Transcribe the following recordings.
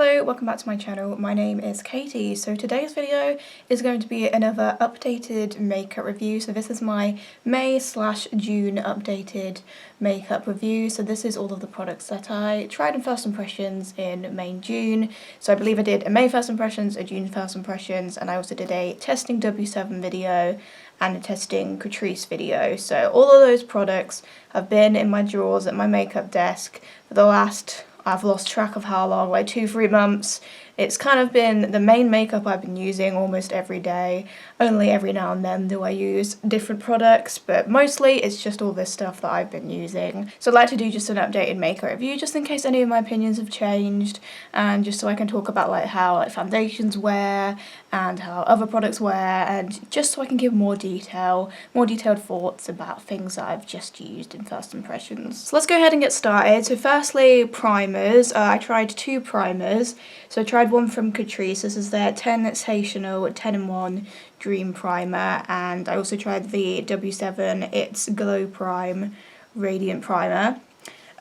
Hello, welcome back to my channel. My name is Katie. So today's video is going to be another updated makeup review. So this is my May/June updated makeup review. So this is all of the products that I tried in first impressions in May and June. So I believe I did a May first impressions, a June first impressions, and I also did a testing W7 video and a testing Catrice video. So all of those products have been in my drawers at my makeup desk for the last, I've lost track of how long, like 2-3 months. It's kind of been the main makeup I've been using almost every day. Only every now and then do I use different products, but mostly it's just all this stuff that I've been using. So I'd like to do just an updated makeup review just in case any of my opinions have changed, and just so I can talk about like how like foundations wear and how other products wear, and just so I can give more detailed thoughts about things that I've just used in first impressions. So let's go ahead and get started. So firstly, primers. I tried 2 primers. So I tried one from Catrice. This is their Sensational 10-in-1 Dream Primer, and I also tried the W7 It's Glow Prime Radiant Primer.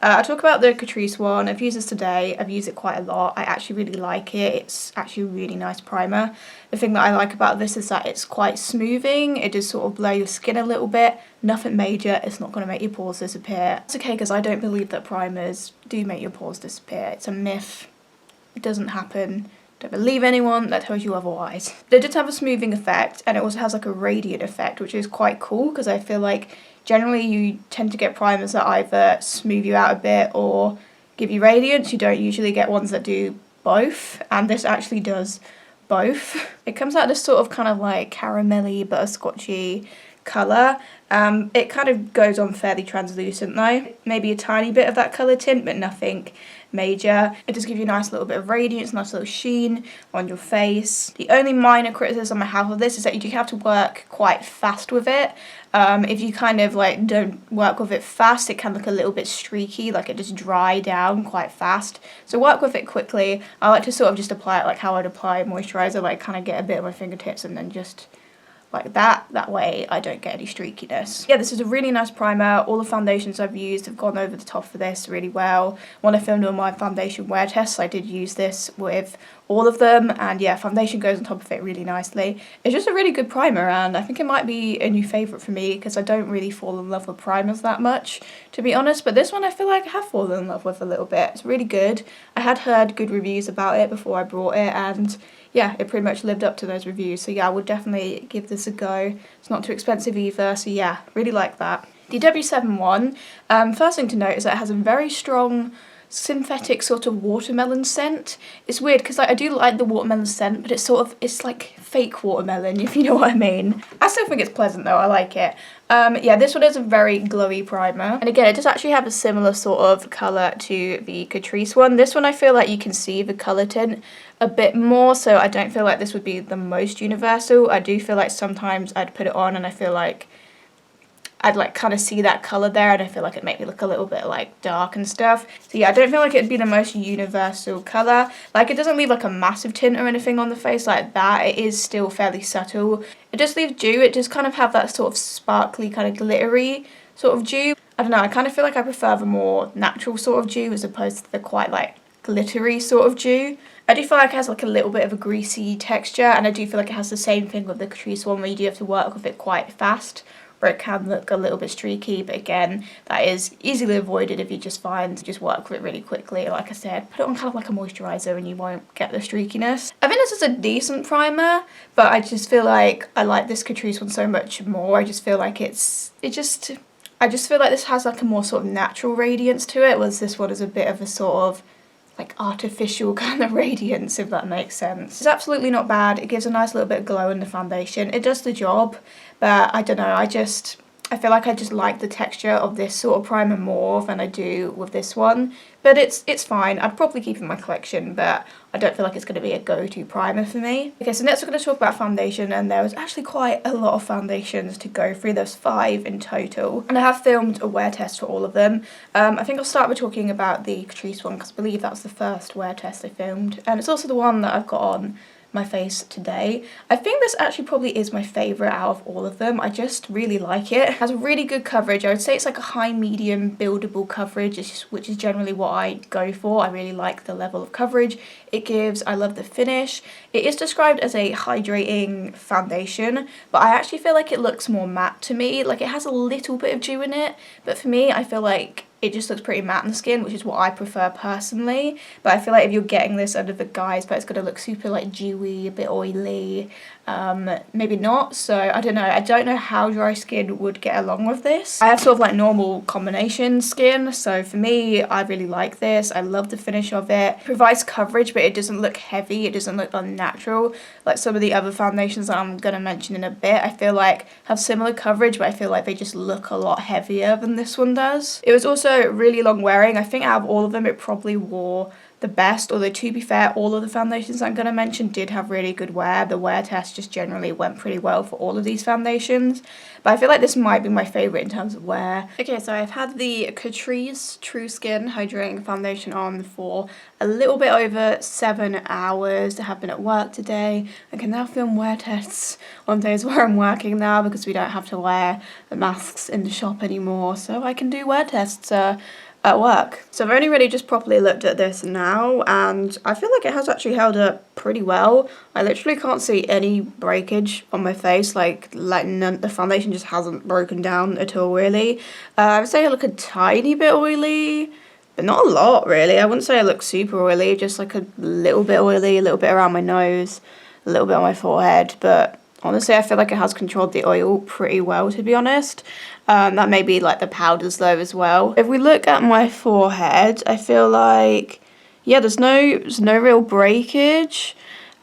I'll talk about the Catrice one. I've used this today. I've used it quite a lot. I actually really like it. It's actually a really nice primer. The thing that I like about this is that it's quite smoothing. It does sort of blur your skin a little bit. Nothing major. It's not going to make your pores disappear. It's okay because I don't believe that primers do make your pores disappear. It's a myth. It doesn't happen. Don't believe anyone that tells you otherwise. It does have a smoothing effect, and it also has like a radiant effect, which is quite cool because I feel like generally you tend to get primers that either smooth you out a bit or give you radiance. You don't usually get ones that do both, and this actually does both. It comes out this sort of kind of like caramelly butterscotchy colour. It kind of goes on fairly translucent though. Maybe a tiny bit of that colour tint, but nothing major. It does give you a nice little bit of radiance, nice little sheen on your face. The only minor criticism I have of this is that you do have to work quite fast with it. If you kind of like don't work with it fast, it can look a little bit streaky, like it just dry down quite fast. So work with it quickly. I like to sort of just apply it like how I'd apply moisturiser, like kind of get a bit on my fingertips and then just like that way I don't get any streakiness. Yeah, this is a really nice primer. All the foundations I've used have gone over the top for this really well. When I filmed all my foundation wear tests, I did use this with all of them, and yeah, foundation goes on top of it really nicely. It's just a really good primer, and I think it might be a new favourite for me because I don't really fall in love with primers that much, to be honest, but this one I feel like I have fallen in love with a little bit. It's really good. I had heard good reviews about it before I brought it, and yeah, it pretty much lived up to those reviews. So yeah, I would definitely give this a go. It's not too expensive either, so yeah, really like that. The W7 one, first thing to note is that it has a very strong synthetic sort of watermelon scent. It's weird because like, I do like the watermelon scent, but it's like fake watermelon, if you know what I mean. I still think it's pleasant though, I like it. Yeah, this one is a very glowy primer, and again it does actually have a similar sort of colour to the Catrice one. This one I feel like you can see the colour tint a bit more, so I don't feel like this would be the most universal. I do feel like sometimes I'd put it on and I feel like I'd like kind of see that colour there, and I feel like it'd make me look a little bit like dark and stuff. So yeah, I don't feel like it'd be the most universal colour. Like it doesn't leave like a massive tint or anything on the face like that. It is still fairly subtle. It does leave dew. It does kind of have that sort of sparkly kind of glittery sort of dew. I don't know, I kind of feel like I prefer the more natural sort of dew as opposed to the quite like glittery sort of dew. I do feel like it has like a little bit of a greasy texture, and I do feel like it has the same thing with the Catrice one where you do have to work with it quite fast, where it can look a little bit streaky, but again, that is easily avoided if you just work with it really quickly. Like I said, put it on kind of like a moisturiser and you won't get the streakiness. I think this is a decent primer, but I just feel like I like this Catrice one so much more. I just feel like I just feel like this has like a more sort of natural radiance to it, whereas this one is a bit of a sort of like artificial kind of radiance, if that makes sense. It's absolutely not bad. It gives a nice little bit of glow in the foundation. It does the job, but I don't know, I feel like I just like the texture of this sort of primer more than I do with this one. But it's fine. I'd probably keep it in my collection, but I don't feel like it's going to be a go-to primer for me. Okay, so next we're going to talk about foundation, and there was actually quite a lot of foundations to go through. There's 5 in total, and I have filmed a wear test for all of them. I think I'll start by talking about the Catrice one because I believe that's the first wear test I filmed, and it's also the one that I've got on my face today. I think this actually probably is my favourite out of all of them. I just really like it. It has a really good coverage. I would say it's like a high medium buildable coverage, which is generally what I go for. I really like the level of coverage it gives. I love the finish. It is described as a hydrating foundation, but I actually feel like it looks more matte to me. Like, it has a little bit of dew in it, but for me I feel like it just looks pretty matte on the skin, which is what I prefer personally. But I feel like if you're getting this under the guise, but it's going to look super like dewy, a bit oily, maybe not. So I don't know. I don't know how dry skin would get along with this. I have sort of like normal combination skin, so for me, I really like this. I love the finish of it. It provides coverage, but it doesn't look heavy. It doesn't look unnatural like some of the other foundations that I'm going to mention in a bit. I feel like have similar coverage, but I feel like they just look a lot heavier than this one does. It was also really long wearing. I think out of all of them, it probably wore the best, although to be fair, all of the foundations I'm going to mention did have really good wear. The wear test just generally went pretty well for all of these foundations, but I feel like this might be my favourite in terms of wear. Okay, so I've had the Catrice True Skin Hydrating Foundation on for a little bit over 7 hours. I have been at work today. I can now film wear tests on days where I'm working now because we don't have to wear the masks in the shop anymore, so I can do wear tests at work. So I've only really just properly looked at this now, and I feel like it has actually held up pretty well. I literally can't see any breakage on my face, like none, the foundation just hasn't broken down at all really. I would say I look a tiny bit oily, but not a lot really. I wouldn't say I look super oily, just like a little bit oily, a little bit around my nose, a little bit on my forehead, but honestly, I feel like it has controlled the oil pretty well, to be honest. That may be like the powders though as well. If we look at my forehead, I feel like, yeah, there's no real breakage.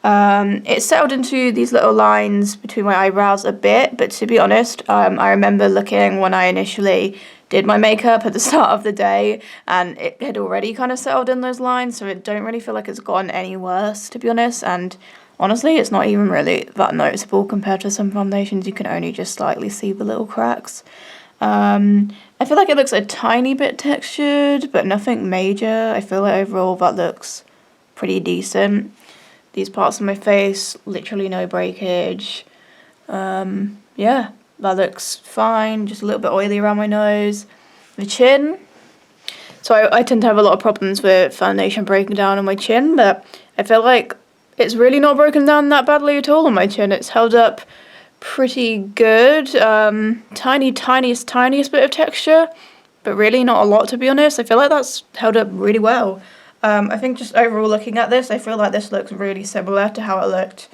It's settled into these little lines between my eyebrows a bit, but to be honest, I remember looking when I initially did my makeup at the start of the day, and it had already kind of settled in those lines, so it don't really feel like it's gotten any worse, to be honest. And honestly, it's not even really that noticeable compared to some foundations. You can only just slightly see the little cracks. I feel like it looks a tiny bit textured, but nothing major. I feel like overall that looks pretty decent. These parts of my face, literally no breakage. Yeah, that looks fine. Just a little bit oily around my nose. The chin. So I tend to have a lot of problems with foundation breaking down on my chin, but I feel like it's really not broken down that badly at all on my chin. It's held up pretty good. Tiniest bit of texture, but really not a lot, to be honest. I feel like that's held up really well. I think just overall looking at this, I feel like this looks really similar to how it looked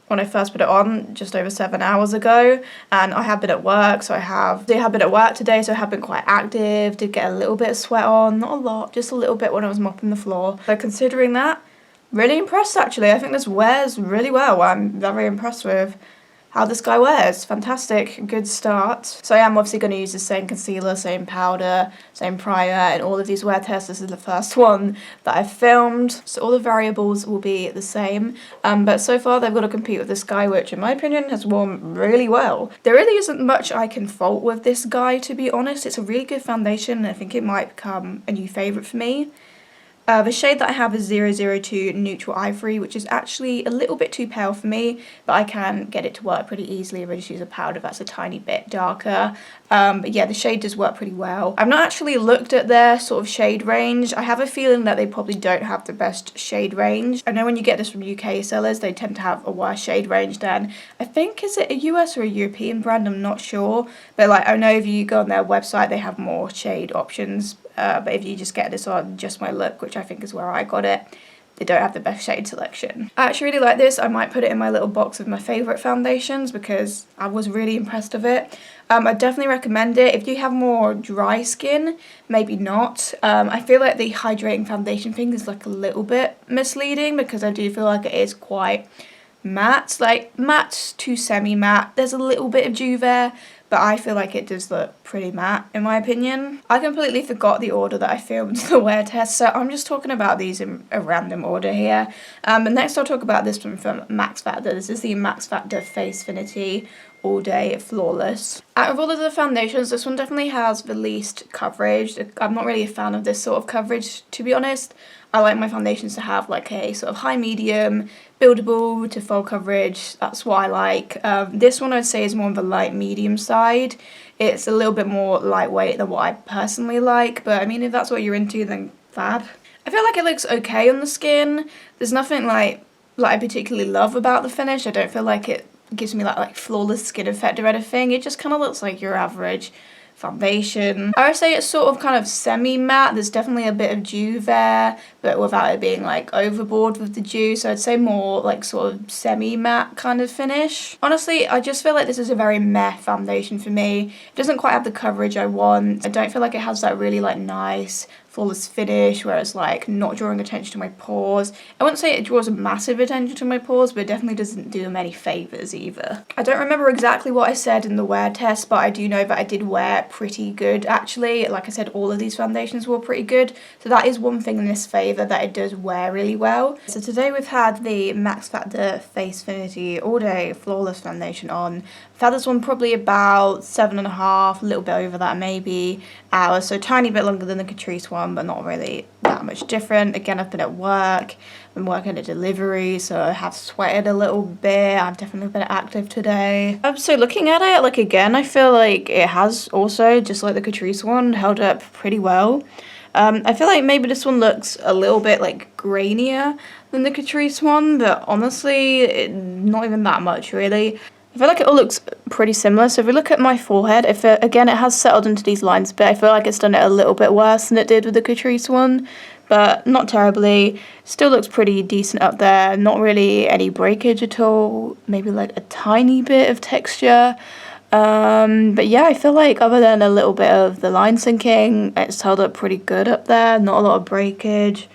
when I first put it on just over 7 hours ago. And I have been at work, so I have been at work today, so I have been quite active, did get a little bit of sweat on, not a lot, just a little bit when I was mopping the floor. So considering that, really impressed actually. I think this wears really well. I'm very impressed with how this guy wears. Fantastic, good start. So I am obviously going to use the same concealer, same powder, same primer, and all of these wear tests. This is the first one that I've filmed, so all the variables will be the same. But so far they've got to compete with this guy, which in my opinion has worn really well. There really isn't much I can fault with this guy, to be honest. It's a really good foundation, and I think it might become a new favourite for me. The shade that I have is 002 Neutral Ivory, which is actually a little bit too pale for me, but I can get it to work pretty easily if I just use a powder that's a tiny bit darker. But yeah, the shade does work pretty well. I've not actually looked at their sort of shade range. I have a feeling that they probably don't have the best shade range. I know when you get this from UK sellers, they tend to have a worse shade range than, I think, is it a US or a European brand? I'm not sure. But like, I know if you go on their website, they have more shade options. But if you just get this on Just My Look, which I think is where I got it, they don't have the best shade selection. I actually really like this. I might put it in my little box of my favourite foundations because I was really impressed with it. I definitely recommend it. If you have more dry skin, maybe not. I feel like the hydrating foundation thing is like a little bit misleading because I do feel like it is quite matte, like matte to semi-matte. There's a little bit of dew there, but I feel like it does look pretty matte in my opinion. I completely forgot the order that I filmed the wear test, so I'm just talking about these in a random order here. But next I'll talk about this one from Max Factor. This is the Max Factor Face Finity All Day Flawless. Out of all of the foundations, this one definitely has the least coverage. I'm not really a fan of this sort of coverage, to be honest. I like my foundations to have like a sort of high medium, buildable to full coverage. That's what I like. This one I'd say is more on the light medium side. It's a little bit more lightweight than what I personally like, but I mean, if that's what you're into, then fab. I feel like it looks okay on the skin. There's nothing like I particularly love about the finish. I don't feel like it gives me that like flawless skin effect or anything. It just kind of looks like your average foundation. I would say it's sort of kind of semi-matte. There's definitely a bit of dew there, but without it being like overboard with the dew. So I'd say more like sort of semi-matte kind of finish. Honestly, I just feel like this is a very meh foundation for me. It doesn't quite have the coverage I want. I don't feel like it has that really like nice flawless finish where it's like not drawing attention to my pores. I wouldn't say it draws a massive attention to my pores, but it definitely doesn't do them any favours either. I don't remember exactly what I said in the wear test, but I do know that I did wear pretty good actually. Like I said, all of these foundations were pretty good, so that is one thing in this favour, that it does wear really well. So today we've had the Max Factor Face Finity All Day Flawless Foundation on. I've had this one probably about 7.5, a little bit over that maybe, hours, so a tiny bit longer than the Catrice one, but not really that much different. Again, I've been at work, been working at delivery, so I have sweated a little bit. I've definitely been active today. So looking at it, like again, I feel like it has also, just like the Catrice one, held up pretty well. I feel like maybe this one looks a little bit like grainier than the Catrice one, but honestly, not even that much really. I feel like it all looks pretty similar. So if we look at my forehead, again, it has settled into these lines a bit. I feel like it's done it a little bit worse than it did with the Catrice one, but not terribly. Still looks pretty decent up there. Not really any breakage at all. Maybe like a tiny bit of texture. But yeah, I feel like other than a little bit of the line sinking, it's held up pretty good up there. Not a lot of breakage.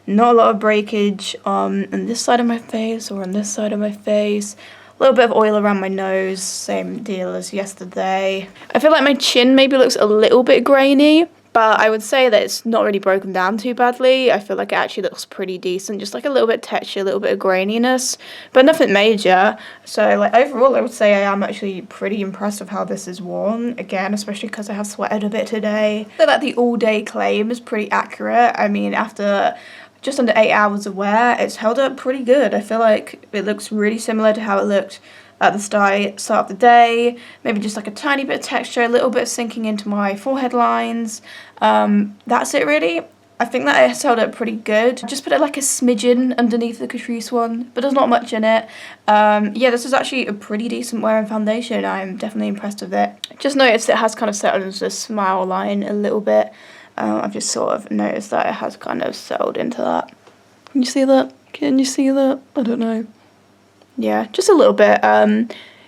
Not a lot of breakage on this side of my face or on this side of my face. A little bit of oil around my nose, same deal as yesterday. I feel like my chin maybe looks a little bit grainy, but I would say that it's not really broken down too badly. I feel like it actually looks pretty decent, just like a little bit of texture, a little bit of graininess, but nothing major. So like overall, I would say I am actually pretty impressed with how this is worn. Again, especially because I have sweated a bit today. I feel like the all-day claim is pretty accurate. I mean, after just under 8 hours of wear, it's held up pretty good. I feel like it looks really similar to how it looked at the start of the day. Maybe just like a tiny bit of texture, a little bit of sinking into my forehead lines. That's it really. I think that it's held up pretty good. Just put it like a smidgen underneath the Catrice one, but there's not much in it. Yeah, this is actually a pretty decent wearing foundation. I'm definitely impressed with it. Just noticed it has kind of settled into the smile line a little bit. I've just sort of noticed that it has kind of settled into that. Can you see that? Can you see that? I don't know. Yeah, just a little bit.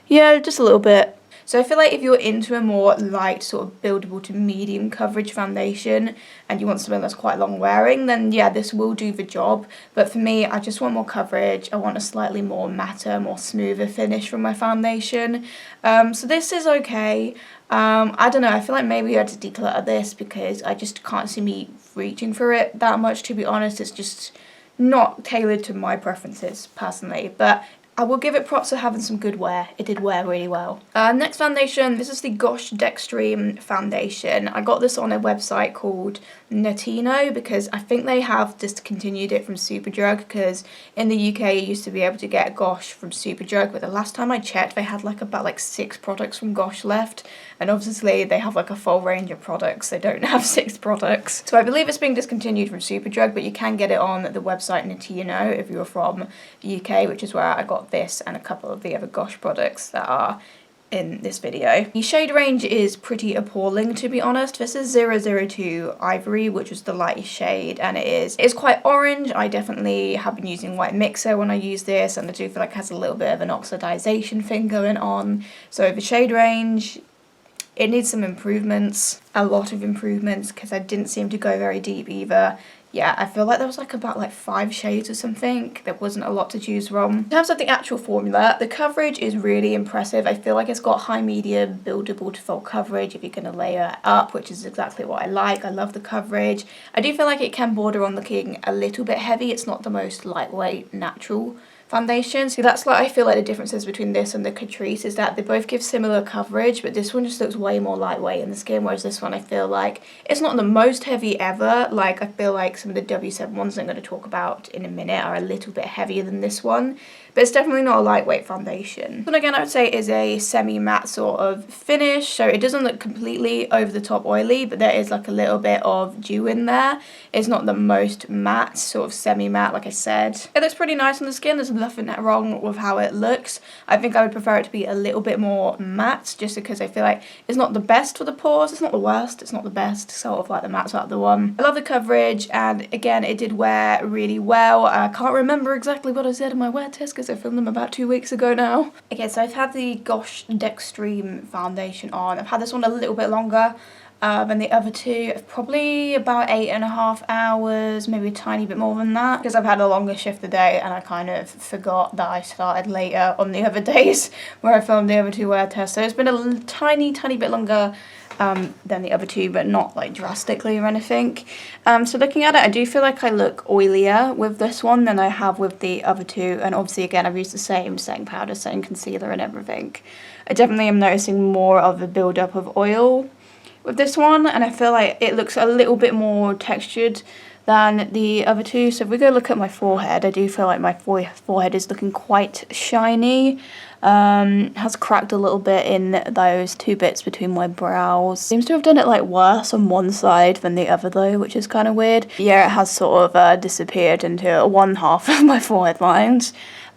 Yeah, just a little bit. So I feel like if you're into a more light, sort of buildable to medium coverage foundation and you want something that's quite long wearing, then yeah, this will do the job. But for me, I just want more coverage. I want a slightly more matter, more smoother finish from my foundation. So this is okay. I don't know, I feel like maybe I had to declutter this because I just can't see me reaching for it that much, to be honest. It's just not tailored to my preferences personally, but I will give it props for having some good wear. It did wear really well. Next foundation, this is the Gosh Dextreem foundation. I got this on a website called Netino because I think they have discontinued it from Superdrug, because in the UK you used to be able to get Gosh from Superdrug, but the last time I checked they had like about 6 products from Gosh left, and obviously they have like a full range of products. They don't have 6 products. So I believe it's being discontinued from Superdrug, but you can get it on the website Netino if you're from the UK, which is where I got this and a couple of the other Gosh products that are in this video. The shade range is pretty appalling, to be honest. This is 002 Ivory, which was the lightest shade, and it's quite orange. I definitely have been using white mixer when I use this, and I do feel like it has a little bit of an oxidization thing going on. So the shade range, it needs some improvements, a lot of improvements, because I didn't seem to go very deep either. Yeah, I feel like there was about 5 shades or something. There wasn't a lot to choose from. In terms of the actual formula, the coverage is really impressive. I feel like it's got high, medium, buildable to full coverage if you're going to layer it up, which is exactly what I like. I love the coverage. I do feel like it can border on looking a little bit heavy. It's not the most lightweight, natural foundation. So that's like, I feel like the differences between this and the Catrice is that they both give similar coverage, but this one just looks way more lightweight in the skin, whereas this one I feel like it's not the most heavy ever. Like I feel like some of the W7 ones I'm going to talk about in a minute are a little bit heavier than this one, but it's definitely not a lightweight foundation. But again, I would say is a semi-matte sort of finish, so it doesn't look completely over the top oily, but there is like a little bit of dew in there. It's not the most matte, sort of semi-matte, like I said. It looks pretty nice on the skin. There's nothing wrong with how it looks. I think I would prefer it to be a little bit more matte, just because I feel like it's not the best for the pores. It's not the worst, it's not the best, sort of like the matte's out of the one. I love the coverage, and again, it did wear really well. I can't remember exactly what I said in my wear test because I filmed them about 2 weeks ago now. Okay, so I've had the Gosh Dextreem foundation on. I've had this one a little bit longer than the other two, probably about 8.5 hours, maybe a tiny bit more than that, because I've had a longer shift today and I kind of forgot that I started later on the other days where I filmed the other two wear tests. So it's been a tiny bit longer than the other two, but not like drastically or anything. So looking at it, I do feel like I look oilier with this one than I have with the other two, and obviously again I've used the same setting powder, same concealer and everything. I definitely am noticing more of a build up of oil with this one, and I feel like it looks a little bit more textured than the other two. So if we go look at my forehead, I do feel like my forehead is looking quite shiny. Has cracked a little bit in those two bits between my brows. Seems to have done it like worse on one side than the other though, which is kind of weird. Yeah, it has sort of disappeared into one half of my forehead lines.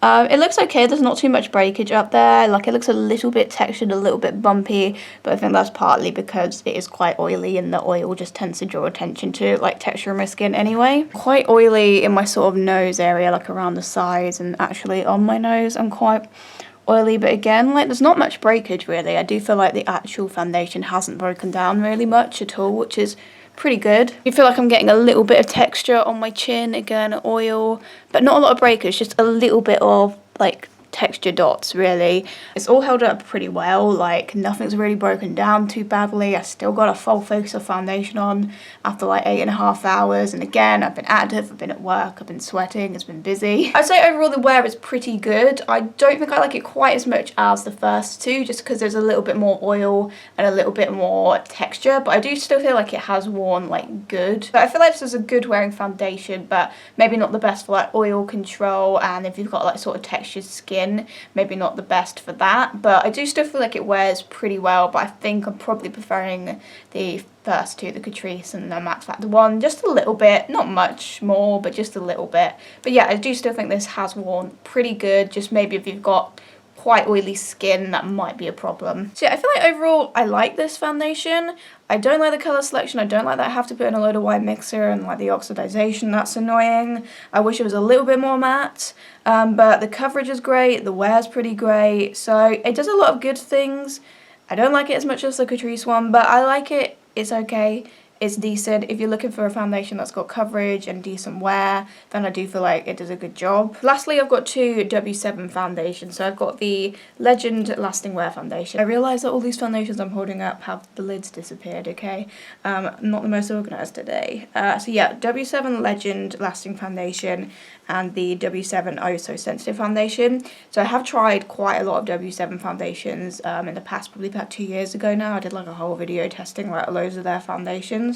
It looks okay, there's not too much breakage up there. Like, it looks a little bit textured, a little bit bumpy, but I think that's partly because it is quite oily and the oil just tends to draw attention to like texture in my skin anyway. Quite oily in my sort of nose area, like around the sides, and actually on my nose I'm quite oily, but again, like, there's not much breakage really. I do feel like the actual foundation hasn't broken down really much at all, which is pretty good. I feel like I'm getting a little bit of texture on my chin, again oil, but not a lot of breakage, just a little bit of like texture dots really. It's all held up pretty well, like nothing's really broken down too badly. I still got a full face of foundation on after like 8.5 hours, and again, I've been active, I've been at work, I've been sweating, it's been busy. I'd say overall the wear is pretty good. I don't think I like it quite as much as the first two, just because there's a little bit more oil and a little bit more texture, but I do still feel like it has worn like good. But I feel like this is a good wearing foundation, but maybe not the best for like oil control, and if you've got like sort of textured skin, maybe not the best for that. But I do still feel like it wears pretty well, but I think I'm probably preferring the first two, the Catrice and the Matte Factor one, just a little bit, not much more, but just a little bit. But yeah, I do still think this has worn pretty good, just maybe if you've got quite oily skin, that might be a problem. So yeah, I feel like overall I like this foundation. I don't like the colour selection. I don't like that I have to put in a load of white mixer and like the oxidization, that's annoying. I wish it was a little bit more matte, but the coverage is great, the wear's pretty great, so it does a lot of good things. I don't like it as much as the Catrice one, but I like it, it's okay. It's decent. If you're looking for a foundation that's got coverage and decent wear, then I do feel like it does a good job. Lastly, I've got two W7 foundations. So I've got the Legend Lasting Wear Foundation. I realise that all these foundations I'm holding up have the lids disappeared, okay? Not the most organised today. So yeah, W7 Legend Lasting Foundation and the W7 Oh So Sensitive Foundation. So I have tried quite a lot of W7 foundations in the past, probably about 2 years ago now. I did like a whole video testing like loads of their foundations.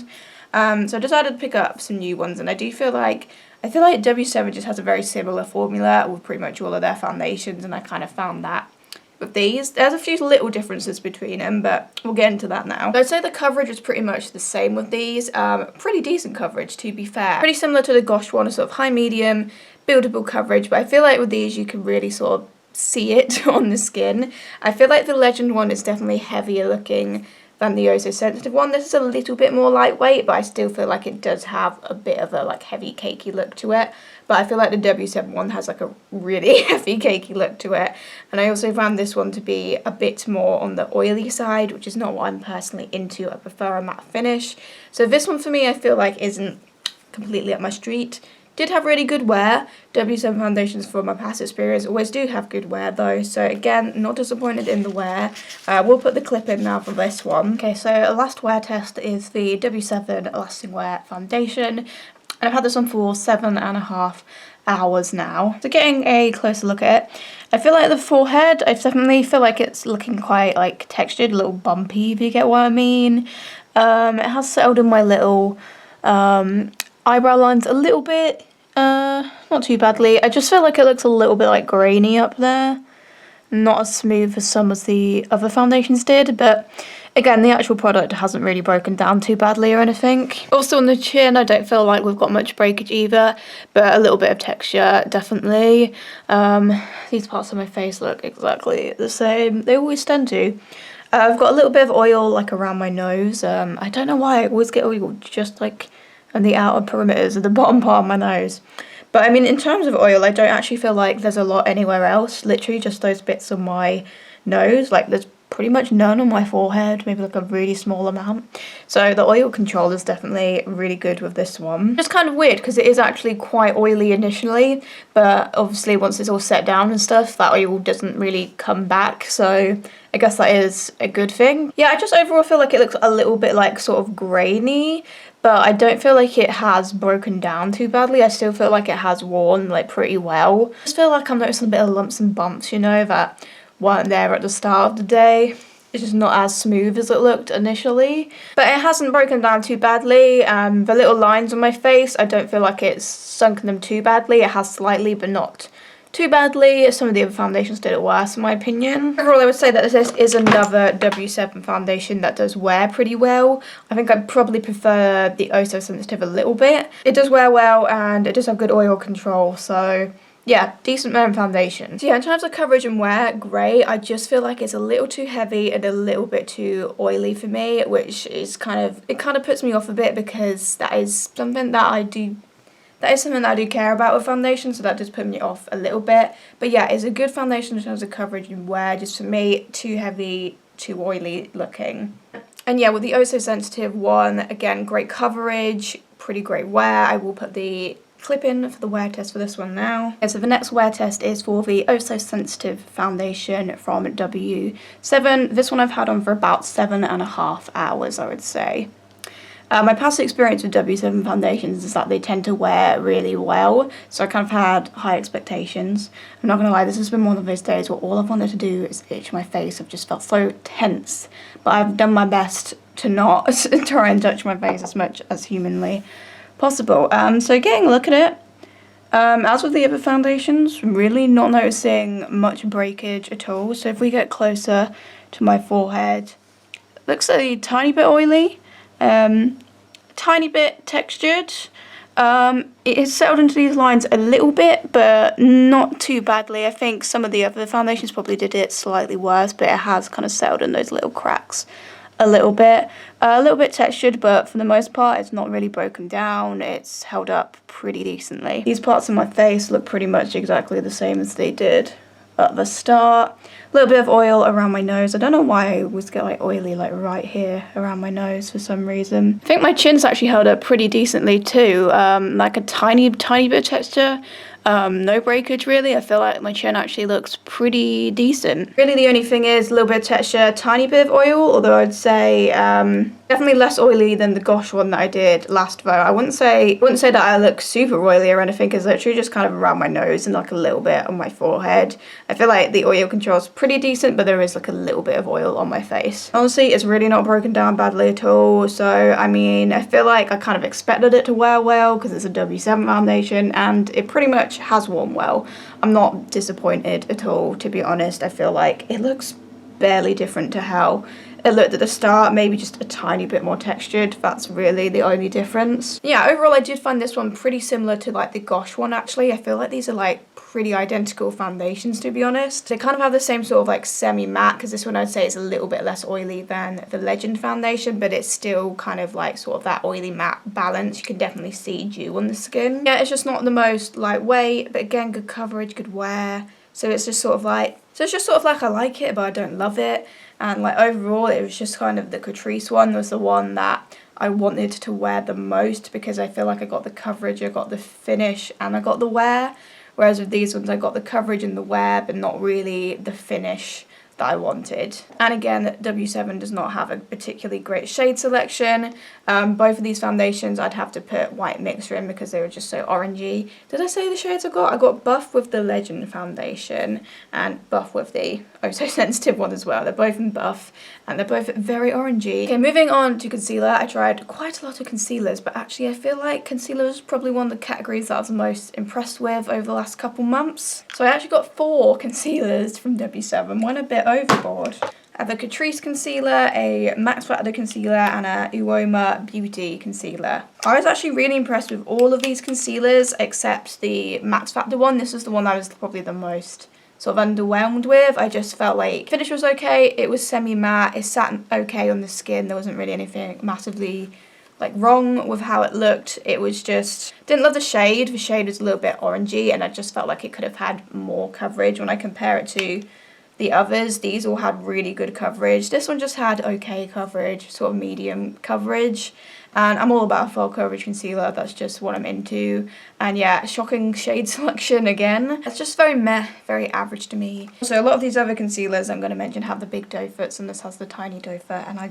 So I decided to pick up some new ones, and I feel like W7 just has a very similar formula with pretty much all of their foundations, and I kind of found that with these. There's a few little differences between them, but we'll get into that now. So I'd say the coverage is pretty much the same with these. Pretty decent coverage, to be fair. Pretty similar to the Gosh one, a sort of high medium, buildable coverage, but I feel like with these you can really sort of see it on the skin. I feel like the Legend one is definitely heavier looking than the Oh So Sensitive one. This is a little bit more lightweight, but I still feel like it does have a bit of a like heavy cakey look to it. But I feel like the W7 one has like a really heavy cakey look to it. And I also found this one to be a bit more on the oily side, which is not what I'm personally into. I prefer a matte finish. So this one for me I feel like isn't completely up my street. Did have really good wear. W7 foundations from my past experience always do have good wear though, so again, not disappointed in the wear. We'll put the clip in now for this one. Okay, so last wear test is the W7 Lasting Wear Foundation. I've had this on for 7.5 hours now. So getting a closer look at it, I feel like the forehead, I definitely feel like it's looking quite like textured, a little bumpy, if you get what I mean. It has settled in my little eyebrow lines a little bit, not too badly. I just feel like it looks a little bit like grainy up there. Not as smooth as some of the other foundations did, but again, the actual product hasn't really broken down too badly or anything. Also on the chin, I don't feel like we've got much breakage either, but a little bit of texture, definitely. These parts of my face look exactly the same. They always tend to. I've got a little bit of oil like around my nose. I don't know why I always get oil just like on the outer perimeters of the bottom part of my nose. But I mean, in terms of oil, I don't actually feel like there's a lot anywhere else. Literally just those bits on my nose. Like there's pretty much none on my forehead, maybe like a really small amount. So the oil control is definitely really good with this one. It's kind of weird because it is actually quite oily initially, but obviously once it's all set down and stuff, that oil doesn't really come back. So I guess that is a good thing. Yeah, I just overall feel like it looks a little bit like sort of grainy, but I don't feel like it has broken down too badly. I still feel like it has worn like pretty well. I just feel like I'm noticing a bit of lumps and bumps, you know, that weren't there at the start of the day. It's just not as smooth as it looked initially, but it hasn't broken down too badly. The little lines on my face, I don't feel like it's sunken them too badly. It has slightly, but not too badly. Some of the other foundations did it worse in my opinion. Overall, I would say that this is another W7 foundation that does wear pretty well. I think I'd probably prefer the Oh So Sensitive a little bit. It does wear well and it does have good oil control, so yeah, decent wearing foundation. So yeah, in terms of coverage and wear, great. I just feel like it's a little too heavy and a little bit too oily for me, which is kind of puts me off a bit because that is something that I do care about with foundation, so that does put me off a little bit. But yeah, it's a good foundation in terms of coverage and wear, just for me, too heavy, too oily looking. And yeah, with the Oh So Sensitive one, again, great coverage, pretty great wear. I will put the clip in for the wear test for this one now. Okay, so the next wear test is for the Oh So Sensitive foundation from W7. This one I've had on for about 7.5 hours, I would say. My past experience with W7 foundations is that they tend to wear really well, so I kind of had high expectations. I'm not going to lie, this has been one of those days where all I've wanted to do is itch my face. I've just felt so tense, but I've done my best to not try and touch my face as much as humanly possible. So getting a look at it, as with the other foundations, really not noticing much breakage at all. So if we get closer to my forehead, looks a tiny bit oily. Tiny bit textured. It has settled into these lines a little bit, but not too badly. I think some of the other foundations probably did it slightly worse, but it has kind of settled in those little cracks a little bit textured, but for the most part it's not really broken down. It's held up pretty decently. These parts of my face look pretty much exactly the same as they did at the start. A little bit of oil around my nose. I don't know why I always get like oily like right here around my nose for some reason. I think my chin's actually held up pretty decently too. Like a tiny bit of texture. No breakage really. I feel like my chin actually looks pretty decent. Really the only thing is a little bit of texture, tiny bit of oil, although I'd say definitely less oily than the Gosh one that I did last vote. I wouldn't say that I look super oily or anything, because literally just kind of around my nose and like a little bit on my forehead. I feel like the oil control is pretty decent, but there is like a little bit of oil on my face. Honestly, it's really not broken down badly at all. So I mean, I feel like I kind of expected it to wear well because it's a W7 foundation, and it pretty much has worn well. I'm not disappointed at all, to be honest. I feel like it looks barely different to how it looked at the start, maybe just a tiny bit more textured. That's really the only difference. Yeah, overall I did find this one pretty similar to like the Gosh one actually. I feel like these are like pretty identical foundations, to be honest. They kind of have the same sort of like semi-matte, because this one I'd say is a little bit less oily than the Legend foundation, but it's still kind of like sort of that oily matte balance. You can definitely see dew on the skin. Yeah, it's just not the most lightweight, but again, good coverage, good wear. So it's just sort of like, I like it, but I don't love it. And like overall, it was just kind of the Catrice one was the one that I wanted to wear the most, because I feel like I got the coverage, I got the finish, and I got the wear. Whereas with these ones, I got the coverage and the wear, but not really the finish that I wanted. And again, W7 does not have a particularly great shade selection. Both of these foundations I'd have to put white mixer in because they were just so orangey. Did I say the shades I got? I got Buff with the Legend foundation and Buff with the Oh So Sensitive one as well. They're both in Buff and they're both very orangey. Okay, moving on to concealer. I tried quite a lot of concealers, but actually I feel like concealer is probably one of the categories that I was most impressed with over the last couple months. So I actually got 4 concealers from W7, went a bit overboard. I have a Catrice Concealer, a Max Factor Concealer, and a Huda Beauty Concealer. I was actually really impressed with all of these concealers except the Max Factor one. This was the one that I was probably the most sort of underwhelmed with. I just felt like finish was okay, it was semi-matte, it sat okay on the skin, there wasn't really anything massively like wrong with how it looked. It was just, didn't love the shade was a little bit orangey and I just felt like it could have had more coverage. When I compare it to the others, these all had really good coverage. This one just had okay coverage, sort of medium coverage. And I'm all about a full coverage concealer, that's just what I'm into. And yeah, shocking shade selection again. It's just very meh, very average to me. So a lot of these other concealers I'm going to mention have the big doe foots and this has the tiny doe foot. And I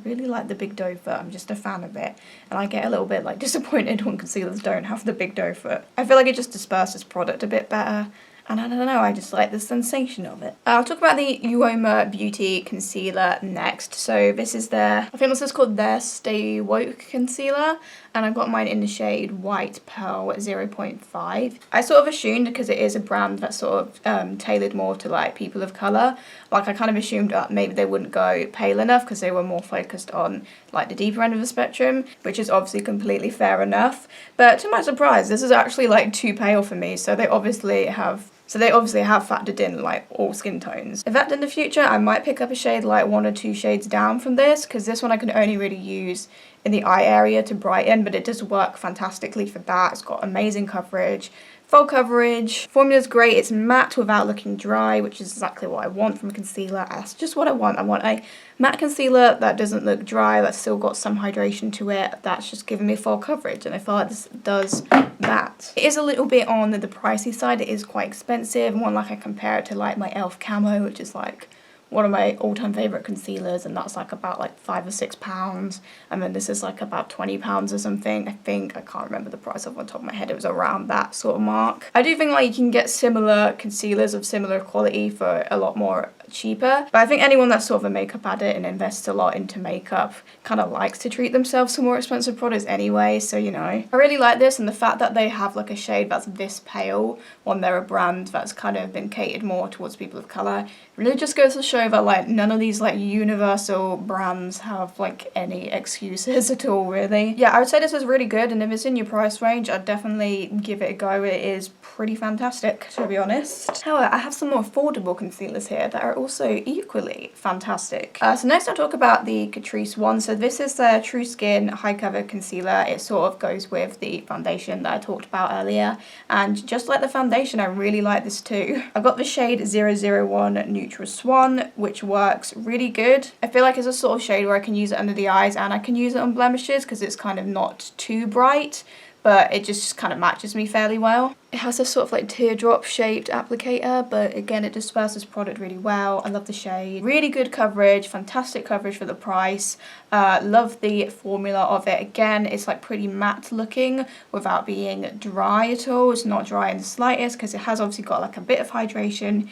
really like the big doe foot, I'm just a fan of it. And I get a little bit like disappointed when concealers don't have the big doe foot. I feel like it just disperses product a bit better. And I don't know, I just like the sensation of it. I'll talk about the Ewomer Beauty Concealer next. So this is I think this is called their Stay Woke Concealer. And I got mine in the shade White Pearl 0.5. I sort of assumed, because it is a brand that's sort of tailored more to like people of colour, like I kind of assumed that maybe they wouldn't go pale enough because they were more focused on like the deeper end of the spectrum, which is obviously completely fair enough. But to my surprise, this is actually like too pale for me, so they obviously have factored in like all skin tones. In fact, in the future, I might pick up a shade like 1 or 2 shades down from this, because this one I can only really use in the eye area to brighten, but it does work fantastically for that. It's got amazing coverage, full coverage, formula's great, it's matte without looking dry, which is exactly what I want from a concealer. That's just what I want. I want a matte concealer that doesn't look dry, that's still got some hydration to it, that's just giving me full coverage, and I feel like this does that. It is a little bit on the pricey side, it is quite expensive. One, like I compare it to like my e.l.f. Camo, which is like one of my all-time favourite concealers, and that's like about like £5 or £6, and then this is like about £20 or something. I can't remember the price off the top of my head, it was around that sort of mark. I do think like you can get similar concealers of similar quality for a lot more cheaper, but I think anyone that's sort of a makeup addict and invests a lot into makeup kind of likes to treat themselves to more expensive products anyway, so you know. I really like this, and the fact that they have like a shade that's this pale when they're a brand that's kind of been catered more towards people of colour, really just goes to show that like none of these like universal brands have like any excuses at all, really. Yeah, I would say this is really good, and if it's in your price range, I'd definitely give it a go. It is pretty fantastic, to be honest. However, I have some more affordable concealers here that are also equally fantastic. So next I'll talk about the Catrice one. So this is the True Skin High Cover Concealer. It sort of goes with the foundation that I talked about earlier, and just like the foundation, I really like this too. I've got the shade 001 Neutral Swan, which works really good. I feel like it's a sort of shade where I can use it under the eyes and I can use it on blemishes because it's kind of not too bright, but it just kind of matches me fairly well. It has this sort of like teardrop shaped applicator, but again it disperses product really well. I love the shade. Really good coverage, fantastic coverage for the price. Love the formula of it. Again, it's like pretty matte looking without being dry at all. It's not dry in the slightest because it has obviously got like a bit of hydration,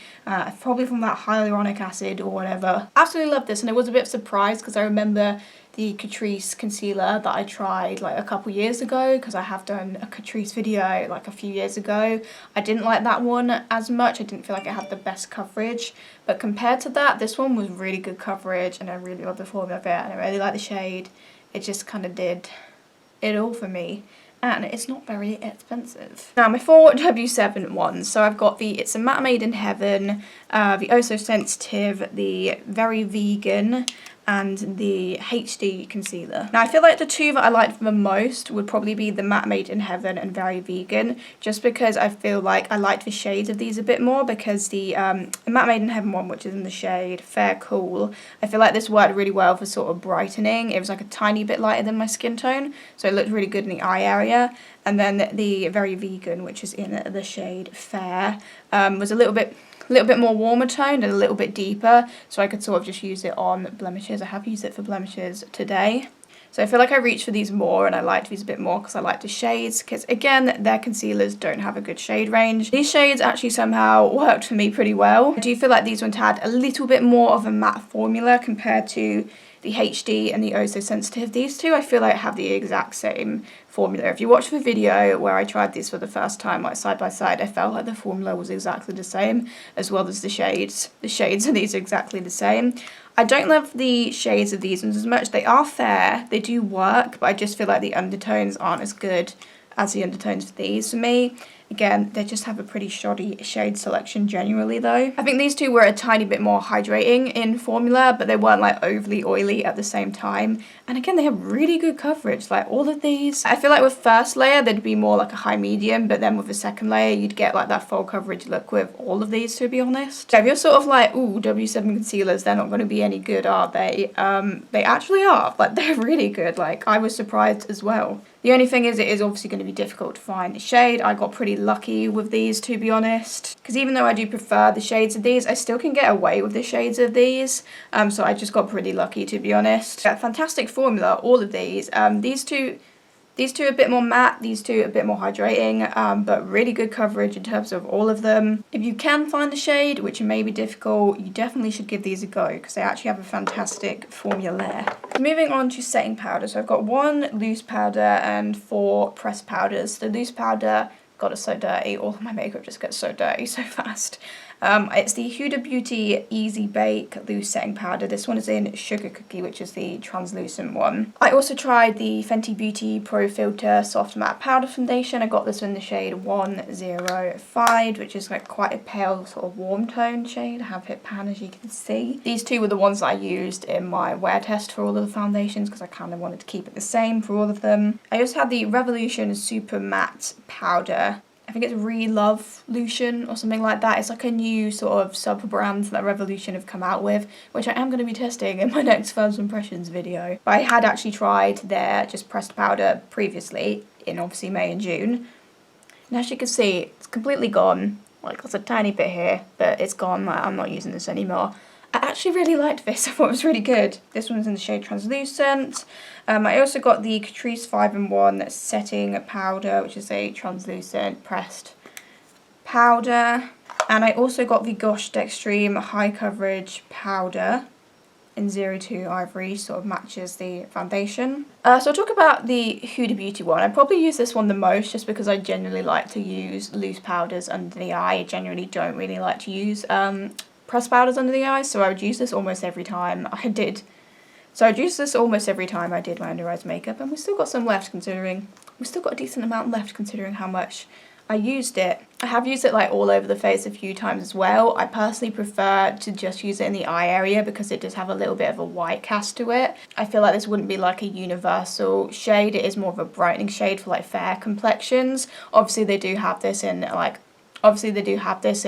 probably from that hyaluronic acid or whatever. Absolutely love this, and it was a bit of a surprise because I remember the Catrice concealer that I tried like a couple years ago, because I have done a Catrice video like a few years ago. I didn't like that one as much. I didn't feel like it had the best coverage, but compared to that, this one was really good coverage, and I really love the formula of it, and I really like the shade. It just kind of did it all for me, and it's not very expensive. Now my 4 W7 ones, so I've got the It's a Matte Made in Heaven, the Oh So Sensitive, the Very Vegan, and the HD concealer. Now I feel like the 2 that I liked the most would probably be the Matte Made in Heaven and Very Vegan, just because I feel like I liked the shades of these a bit more, because the Matte Made in Heaven one, which is in the shade Fair Cool, I feel like this worked really well for sort of brightening. It was like a tiny bit lighter than my skin tone, so it looked really good in the eye area. And then the Very Vegan, which is in the shade Fair, was a little bit more warmer toned and a little bit deeper, so I could sort of just use it on blemishes. I have used it for blemishes today. So I feel like I reached for these more, and I liked these a bit more because I like the shades, because again, their concealers don't have a good shade range. These shades actually somehow worked for me pretty well. I do feel like these ones had a little bit more of a matte formula compared to the HD and the Oh So Sensitive. These two I feel like have the exact same formula. If you watch the video where I tried these for the first time, like side by side, I felt like the formula was exactly the same, as well as the shades. The shades of these are exactly the same. I don't love the shades of these ones as much. They are fair, they do work, but I just feel like the undertones aren't as good as the undertones for these for me. Again, they just have a pretty shoddy shade selection generally though. I think these two were a tiny bit more hydrating in formula, but they weren't like overly oily at the same time. And again, they have really good coverage, like all of these. I feel like with first layer, they'd be more like a high medium, but then with the second layer, you'd get like that full coverage look with all of these, to be honest. So if you're sort of like, ooh, W7 concealers, they're not going to be any good, are they? They actually are, like they're really good. Like I was surprised as well. The only thing is, it is obviously going to be difficult to find the shade. I got pretty lucky with these, to be honest, because even though I do prefer the shades of these, I still can get away with the shades of these, so I just got pretty lucky, to be honest. Fantastic formula, all of these. These two are a bit more matte, these two are a bit more hydrating, but really good coverage in terms of all of them. If you can find the shade, which may be difficult, you definitely should give these a go, because they actually have a fantastic formula. Moving on to setting powder. So I've got 1 loose powder and 4 pressed powders. The loose powder, God, it's so dirty. All of my makeup just gets so dirty so fast. It's the Huda Beauty Easy Bake Loose Setting Powder. This one is in Sugar Cookie, which is the translucent one. I also tried the Fenty Beauty Pro Filter Soft Matte Powder Foundation. I got this in the shade 105, which is like quite a pale sort of warm tone shade. I have it pan, as you can see. These two were the ones that I used in my wear test for all of the foundations, because I kind of wanted to keep it the same for all of them. I also had the Revolution Super Matte Powder. I think it's Revolution or something like that. It's like a new sort of sub-brand that Revolution have come out with, which I am going to be testing in my next first impressions video. But I had actually tried their just pressed powder previously in obviously May and June. And as you can see, it's completely gone. Like there's a tiny bit here, but it's gone. Like, I'm not using this anymore. I actually really liked this. I thought it was really good. This one's in the shade Translucent. I also got the Catrice 5-in-1 Setting Powder, which is a translucent pressed powder. And I also got the Gosh Dextreem High Coverage Powder in 02 Ivory, sort of matches the foundation. So I'll talk about the Huda Beauty one. I probably use this one the most just because I generally like to use loose powders under the eye. I generally don't really like to use pressed powders under the eyes, so I would use this almost every time I did. So I'd use this almost every time I did my under eyes makeup, and we've still got some left considering, we've still got a decent amount left considering how much I used it. I have used it like all over the face a few times as well. I personally prefer to just use it in the eye area because it does have a little bit of a white cast to it. I feel like this wouldn't be like a universal shade. It is more of a brightening shade for like fair complexions. Obviously they do have this in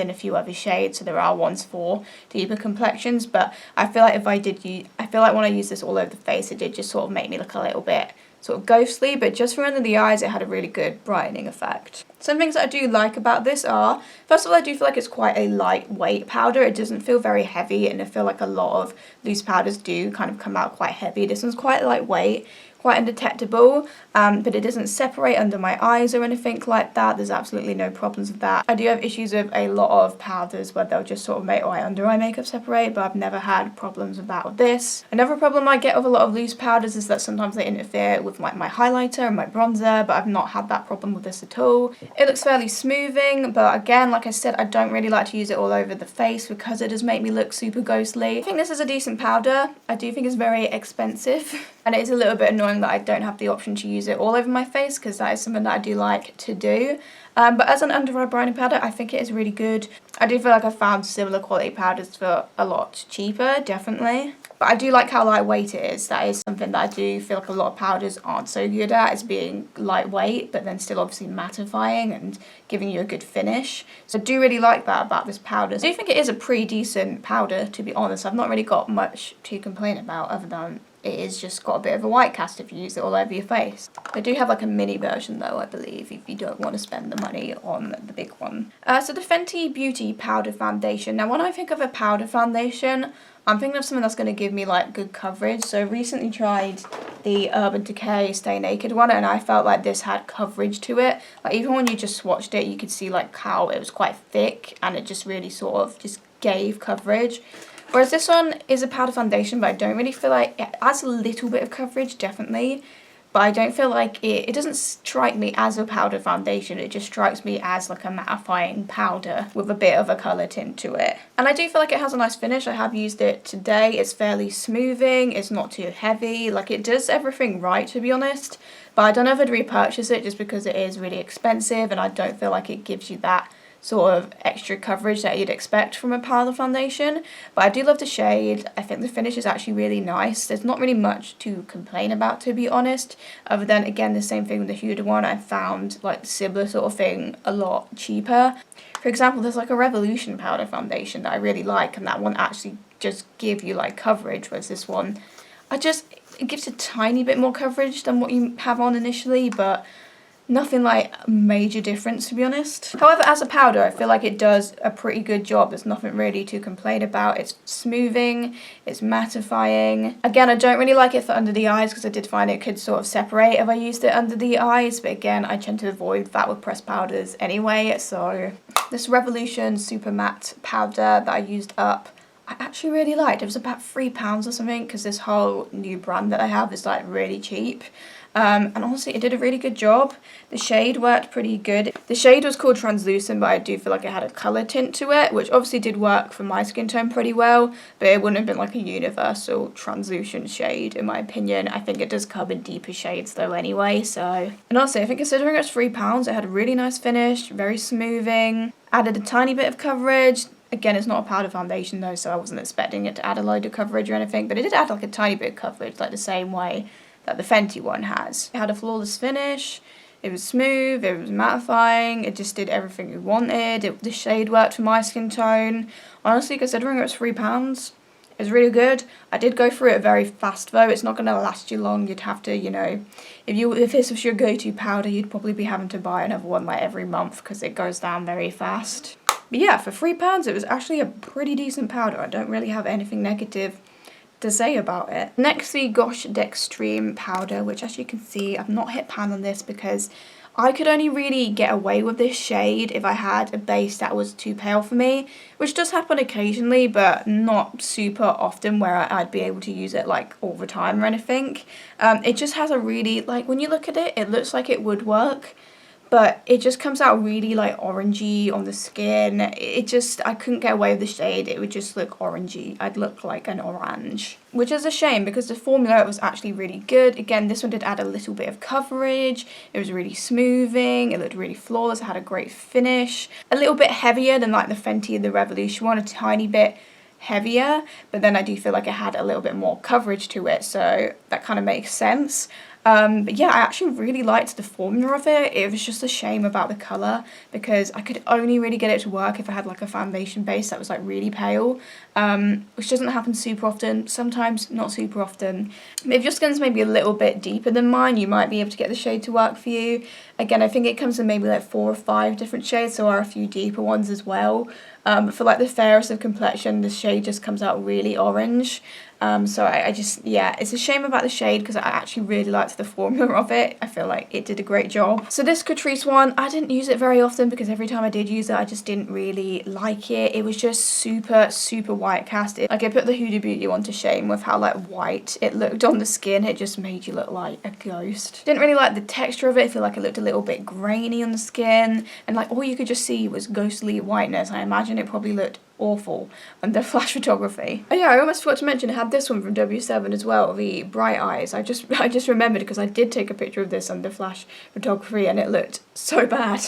a few other shades, so there are ones for deeper complexions, but I feel like when I use this all over the face, it did just sort of make me look a little bit sort of ghostly, but just for under the eyes, it had a really good brightening effect. Some things that I do like about this are, first of all, I do feel like it's quite a lightweight powder. It doesn't feel very heavy, and I feel like a lot of loose powders do kind of come out quite heavy. This one's quite lightweight, quite undetectable, but it doesn't separate under my eyes or anything like that. There's absolutely no problems with that. I do have issues with a lot of powders where they'll just sort of make my under eye makeup separate, but I've never had problems with that with this. Another problem I get with a lot of loose powders is that sometimes they interfere with like my highlighter and my bronzer, but I've not had that problem with this at all. It looks fairly smoothing, but again, like I said, I don't really like to use it all over the face because it does make me look super ghostly. I think this is a decent powder. I do think it's very expensive, and it is a little bit annoying that I don't have the option to use it all over my face, because that is something that I do like to do. But as an under eye brightening powder, I think it is really good. I do feel like I've found similar quality powders for a lot cheaper, definitely. But I do like how lightweight it is. That is something that I do feel like a lot of powders aren't so good at, is being lightweight, but then still obviously mattifying and giving you a good finish. So I do really like that about this powder. So I do think it is a pretty decent powder, to be honest. I've not really got much to complain about other than it is just got a bit of a white cast if you use it all over your face. They do have like a mini version though, I believe, if you don't want to spend the money on the big one. So the Fenty Beauty Powder Foundation. Now when I think of a powder foundation, I'm thinking of something that's going to give me like good coverage. So I recently tried the Urban Decay Stay Naked one, and I felt like this had coverage to it. Like even when you just swatched it, you could see like how it was quite thick, and it just really sort of just gave coverage. Whereas this one is a powder foundation, but I don't really feel like it adds a little bit of coverage, definitely. But I don't feel like it doesn't strike me as a powder foundation, it just strikes me as like a mattifying powder with a bit of a colour tint to it. And I do feel like it has a nice finish. I have used it today. It's fairly smoothing, it's not too heavy, like it does everything right, to be honest. But I don't know if I'd repurchase it just because it is really expensive, and I don't feel like it gives you that sort of extra coverage that you'd expect from a powder foundation. But I do love the shade. I think the finish is actually really nice. There's not really much to complain about, to be honest, other than again the same thing with the Huda one. I found like the similar sort of thing a lot cheaper. For example, there's like a Revolution powder foundation that I really like, and that one actually just give you like coverage, whereas this one it gives a tiny bit more coverage than what you have on initially, but nothing like a major difference, to be honest. However, as a powder, I feel like it does a pretty good job. There's nothing really to complain about. It's smoothing, it's mattifying. Again, I don't really like it for under the eyes because I did find it could sort of separate if I used it under the eyes, but again, I tend to avoid that with pressed powders anyway. So this Revolution Super Matte powder that I used up, I actually really liked. It was about £3 or something, because this whole new brand that I have is like really cheap. And honestly, it did a really good job. The shade worked pretty good. The shade was called Translucent, but I do feel like it had a colour tint to it, which obviously did work for my skin tone pretty well, but it wouldn't have been like a universal translucent shade, in my opinion. I think it does come in deeper shades though anyway, so. And also, I think considering it's £3, it had a really nice finish, very smoothing, added a tiny bit of coverage. Again, it's not a powder foundation though, so I wasn't expecting it to add a load of coverage or anything, but it did add like a tiny bit of coverage, like the same way that the Fenty one has. It had a flawless finish, it was smooth, it was mattifying, it just did everything we wanted, the shade worked for my skin tone. Honestly, considering it was £3, it was really good. I did go through it very fast though, it's not going to last you long. You'd have to, you know, if this was your go-to powder, you'd probably be having to buy another one like every month because it goes down very fast. But yeah, for £3 it was actually a pretty decent powder. I don't really have anything negative to say about it. Next, the Gosh Dextreem powder, which as you can see, I've not hit pan on this because I could only really get away with this shade if I had a base that was too pale for me, which does happen occasionally, but not super often where I'd be able to use it like all the time or anything. It just has a really, like when you look at it, it looks like it would work, but it just comes out really like orangey on the skin. I couldn't get away with the shade. It would just look orangey. I'd look like an orange, which is a shame because the formula was actually really good. Again, this one did add a little bit of coverage. It was really smoothing. It looked really flawless. It had a great finish. A little bit heavier than like the Fenty and the Revolution one, a tiny bit heavier, but then I do feel like it had a little bit more coverage to it, so that kind of makes sense. But yeah, I actually really liked the formula of it. It was just a shame about the colour because I could only really get it to work if I had like a foundation base that was like really pale, which doesn't happen super often, sometimes not super often. But if your skin's maybe a little bit deeper than mine, you might be able to get the shade to work for you. Again, I think it comes in maybe like 4 or 5 different shades, so there are a few deeper ones as well. But for like the fairest of complexion, the shade just comes out really orange. So I just, yeah, it's a shame about the shade because I actually really liked the formula of it. I feel like it did a great job. So this Catrice one, I didn't use it very often because every time I did use it, I just didn't really like it. It was just super, super white cast. Like I put the Huda Beauty one to shame with how like white it looked on the skin. It just made you look like a ghost. Didn't really like the texture of it. I feel like it looked a little bit grainy on the skin. And like all you could just see was ghostly whiteness. I imagine it probably looked awful under flash photography. Oh yeah, I almost forgot to mention I had this one from W7 as well, the Bright Eyes. I just remembered because I did take a picture of this under flash photography and it looked so bad.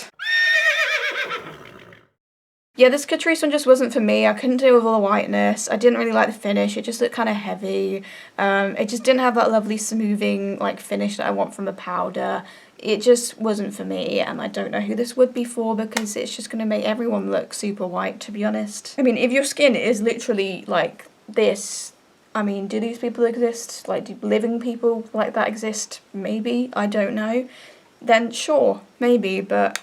Yeah, this Catrice one just wasn't for me. I couldn't deal with all the whiteness. I didn't really like the finish. It just looked kind of heavy. It just didn't have that lovely smoothing like finish that I want from a powder. It just wasn't for me, and I don't know who this would be for because it's just going to make everyone look super white, to be honest. I mean, if your skin is literally like this I mean, do these people exist? Like, do living people like that exist? Maybe, I don't know. Then sure, maybe, but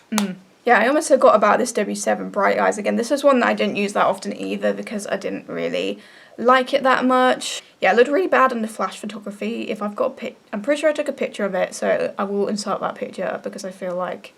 yeah, I almost forgot about this W7 Bright Eyes again. This is one that I didn't use that often either because I didn't really like it that much. Yeah, it looked really bad in the flash photography. If I've got I'm pretty sure I took a picture of it, so I will insert that picture because I feel like,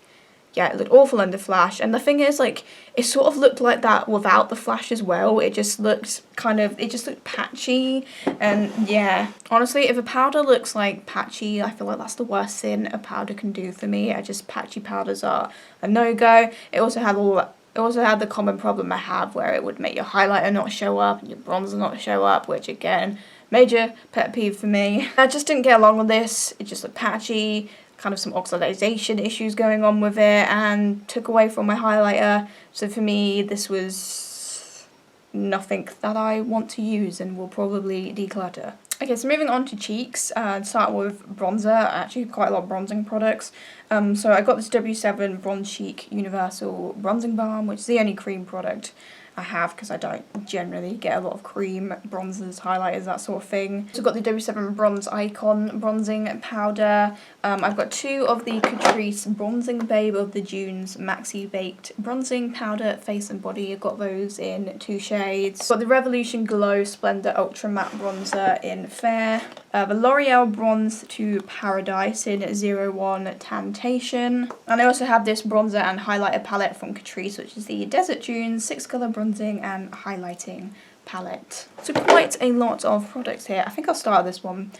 yeah, it looked awful under flash. And the thing is, like, it sort of looked like that without the flash as well. It just looked it just looked patchy. And yeah, honestly, if a powder looks like patchy, I feel like that's the worst thing a powder can do for me. Patchy powders are a no-go. It also had the common problem I have where it would make your highlighter not show up and your bronzer not show up, which again, major pet peeve for me. I just didn't get along with this. It just looked patchy. Kind of some oxidization issues going on with it and took away from my highlighter. So for me, this was nothing that I want to use and will probably declutter. Okay, so moving on to cheeks, start with bronzer. I actually have quite a lot of bronzing products. So I got this W7 Bronze Cheek Universal Bronzing Balm, which is the only cream product I have because I don't generally get a lot of cream bronzers, highlighters, that sort of thing. So I've got the W7 Bronze Icon Bronzing Powder. I've got 2 of the Catrice Bronzing Babe of the Dunes Maxi Baked Bronzing Powder, face and body. I've got those in 2 shades. I've got the Revolution Glow Splenda Ultra Matte Bronzer in Fair. The L'Oreal Bronze to Paradise in 01 Tantation. And I also have this bronzer and highlighter palette from Catrice, which is the Desert Dunes 6 Colour Bronzing and Highlighting Palette. So quite a lot of products here. I think I'll start this one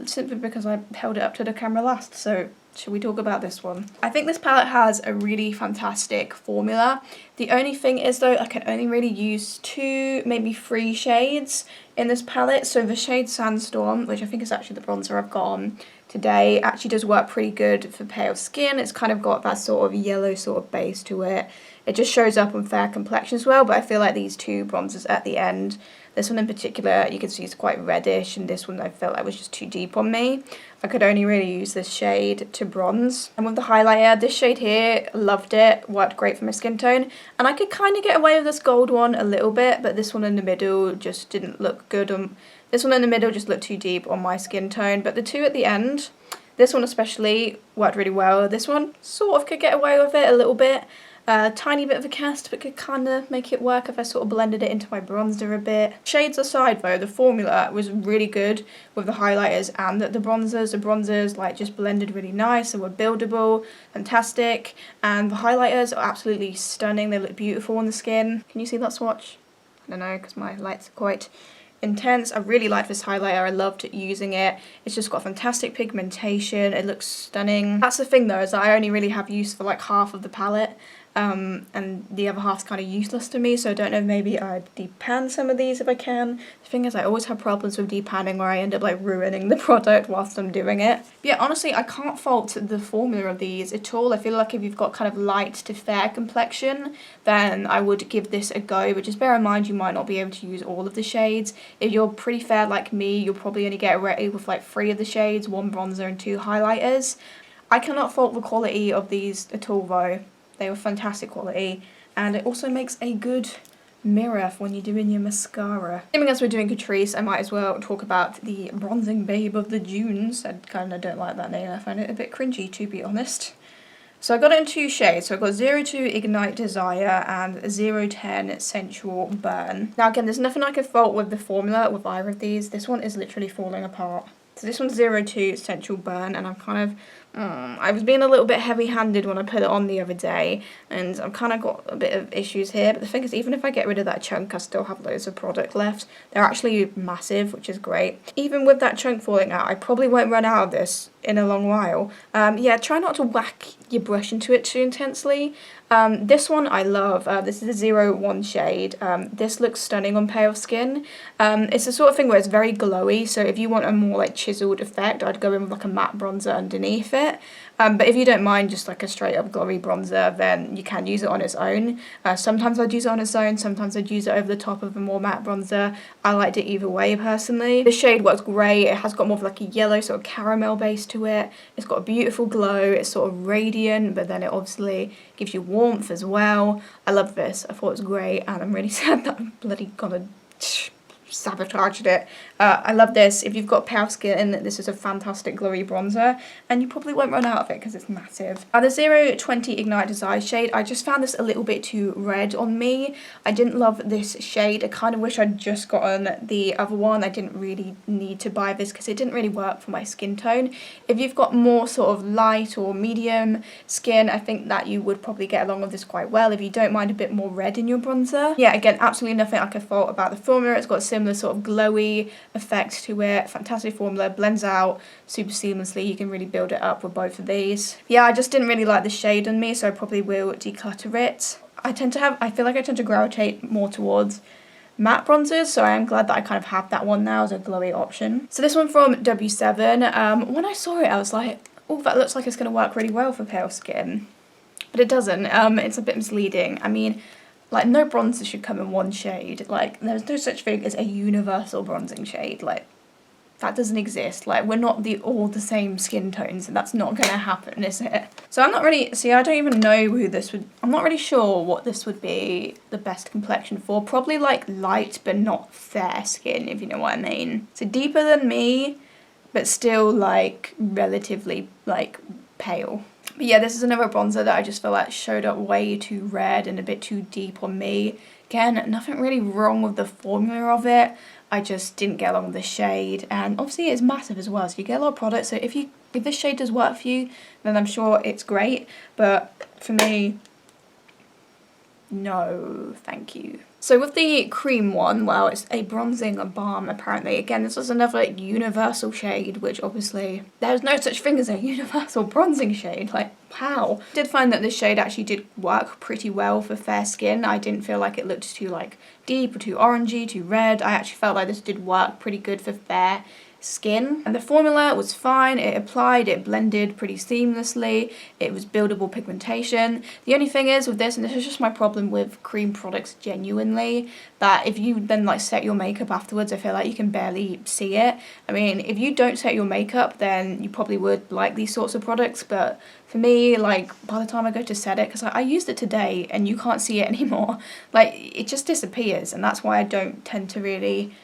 simply because I held it up to the camera last, so should we talk about this one? I think this palette has a really fantastic formula. The only thing is though, I can only really use 2, maybe 3 shades in this palette. So the shade Sandstorm, which I think is actually the bronzer I've got on today, actually does work pretty good for pale skin. It's kind of got that sort of yellow sort of base to it. It just shows up on fair complexion as well, but I feel like these 2 bronzers at the end, this one in particular, you can see it's quite reddish, and this one I felt like was just too deep on me. I could only really use this shade to bronze. And with the highlighter, this shade here, loved it, worked great for my skin tone. And I could kind of get away with this gold one a little bit, but this one in the middle just didn't look good. This one in the middle just looked too deep on my skin tone, but the 2 at the end, this one especially, worked really well. This one sort of could get away with it a little bit. Tiny bit of a cast, but could kind of make it work if I sort of blended it into my bronzer a bit. Shades aside though, the formula was really good with the highlighters and the bronzers. The bronzers like just blended really nice and were buildable, fantastic. And the highlighters are absolutely stunning. They look beautiful on the skin. Can you see that swatch? I don't know, because my lights are quite intense. I really like this highlighter. I loved using it. It's just got fantastic pigmentation. It looks stunning. That's the thing though, is that I only really have use for like half of the palette. And the other half's kind of useless to me, so I don't know if maybe I'd depan some of these if I can. The thing is, I always have problems with depanning where I end up like ruining the product whilst I'm doing it. But yeah, honestly, I can't fault the formula of these at all. I feel like if you've got kind of light to fair complexion, then I would give this a go, but just bear in mind you might not be able to use all of the shades. If you're pretty fair like me, you'll probably only get away with like 3 of the shades, 1 bronzer and 2 highlighters. I cannot fault the quality of these at all though. They were fantastic quality, and it also makes a good mirror for when you're doing your mascara. Assuming as we're doing Catrice, I might as well talk about the Bronzing Babe of the Dunes. I kind of don't like that name. I find it a bit cringy, to be honest. So I got it in 2 shades. So I got 02 Ignite Desire and 010 Sensual Burn. Now again, there's nothing I could fault with the formula with either of these. This one is literally falling apart. So this one's 02 Sensual Burn, and I'm kind of I was being a little bit heavy-handed when I put it on the other day, and I've kind of got a bit of issues here, but the thing is, even if I get rid of that chunk, I still have loads of product left. They're actually massive, which is great. Even with that chunk falling out, I probably won't run out of this in a long while. Yeah, try not to whack your brush into it too intensely. This one I love. This is a 01 shade. This looks stunning on pale skin. It's the sort of thing where it's very glowy, so if you want a more like chiseled effect, I'd go in with like a matte bronzer underneath it. But if you don't mind just like a straight up glowy bronzer, then you can use it on its own. Sometimes I'd use it on its own, sometimes I'd use it over the top of a more matte bronzer. I liked it either way personally. The shade works great. It has got more of like a yellow sort of caramel base to it. It's got a beautiful glow. It's sort of radiant, but then it obviously gives you warmth as well. I love this. I thought it was great, and I'm really sad that I'm bloody gonna sabotaged it. I love this. If you've got pale skin, this is a fantastic glowy bronzer, and you probably won't run out of it because it's massive. The 020 Ignite Desire shade, I just found this a little bit too red on me. I didn't love this shade. I kind of wish I'd just gotten the other one. I didn't really need to buy this because it didn't really work for my skin tone. If you've got more sort of light or medium skin, I think that you would probably get along with this quite well if you don't mind a bit more red in your bronzer. Yeah, again, absolutely nothing I could fault about the formula. It's got a similar sort of glowy effect to it. Fantastic formula, blends out super seamlessly. You can really build it up with both of these. Yeah, I just didn't really like the shade on me, so I probably will declutter it. I feel like I tend to gravitate more towards matte bronzers, so I am glad that I kind of have that one now as a glowy option. So this one from W7, when I saw it I was like, oh, that looks like it's going to work really well for pale skin. But it doesn't. It's a bit misleading. I mean, like, no bronzer should come in one shade. Like, there's no such thing as a universal bronzing shade. Like, that doesn't exist. Like, we're not all the same skin tones, and that's not going to happen, is it? So I'm not really, see, I don't even know who this would, I'm not really sure what this would be the best complexion for. Probably, like, light but not fair skin, if you know what I mean. So deeper than me, but still, like, relatively, like, pale. But yeah, this is another bronzer that I just feel like showed up way too red and a bit too deep on me. Again, nothing really wrong with the formula of it. I just didn't get along with the shade, and obviously it's massive as well, so you get a lot of product. So if this shade does work for you, then I'm sure it's great. But for me, no, thank you. So with the cream one, well, it's a bronzing balm apparently. Again, this was another universal shade, which obviously there's no such thing as a universal bronzing shade. Like, how? I did find that this shade actually did work pretty well for fair skin. I didn't feel like it looked too like deep or too orangey, too red. I actually felt like this did work pretty good for fair skin, and the formula was fine. It applied, it blended pretty seamlessly, it was buildable pigmentation. The only thing is with this, and this is just my problem with cream products genuinely, that if you then like set your makeup afterwards, I feel like you can barely see it. I mean, if you don't set your makeup, then you probably would like these sorts of products, but for me, like, by the time I go to set it, because I used it today and you can't see it anymore, like, it just disappears, and that's why I don't tend to really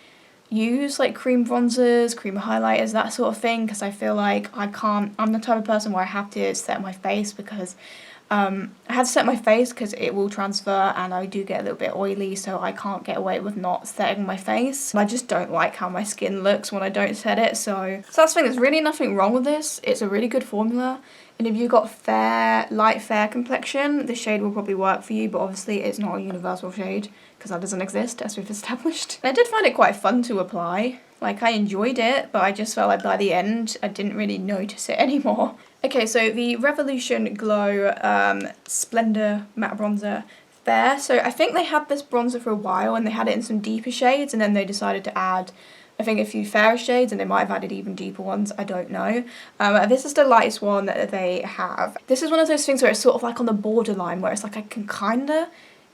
use like cream bronzers, cream highlighters, that sort of thing, because I feel like I'm the type of person where I have to set my face, because I have to set my face because it will transfer and I do get a little bit oily, so I can't get away with not setting my face. I just don't like how my skin looks when I don't set it, so that's the thing, there's really nothing wrong with this. It's a really good formula, and if you've got light fair complexion, this shade will probably work for you, but obviously it's not a universal shade because that doesn't exist, as we've established. And I did find it quite fun to apply. Like, I enjoyed it, but I just felt like by the end I didn't really notice it anymore. Okay, so the Revolution Glow Splenda Matte Bronzer Fair. So I think they had this bronzer for a while and they had it in some deeper shades, and then they decided to add, I think, a few fairer shades, and they might have added even deeper ones, I don't know. This is the lightest one that they have. This is one of those things where it's sort of like on the borderline, where it's like I can kinda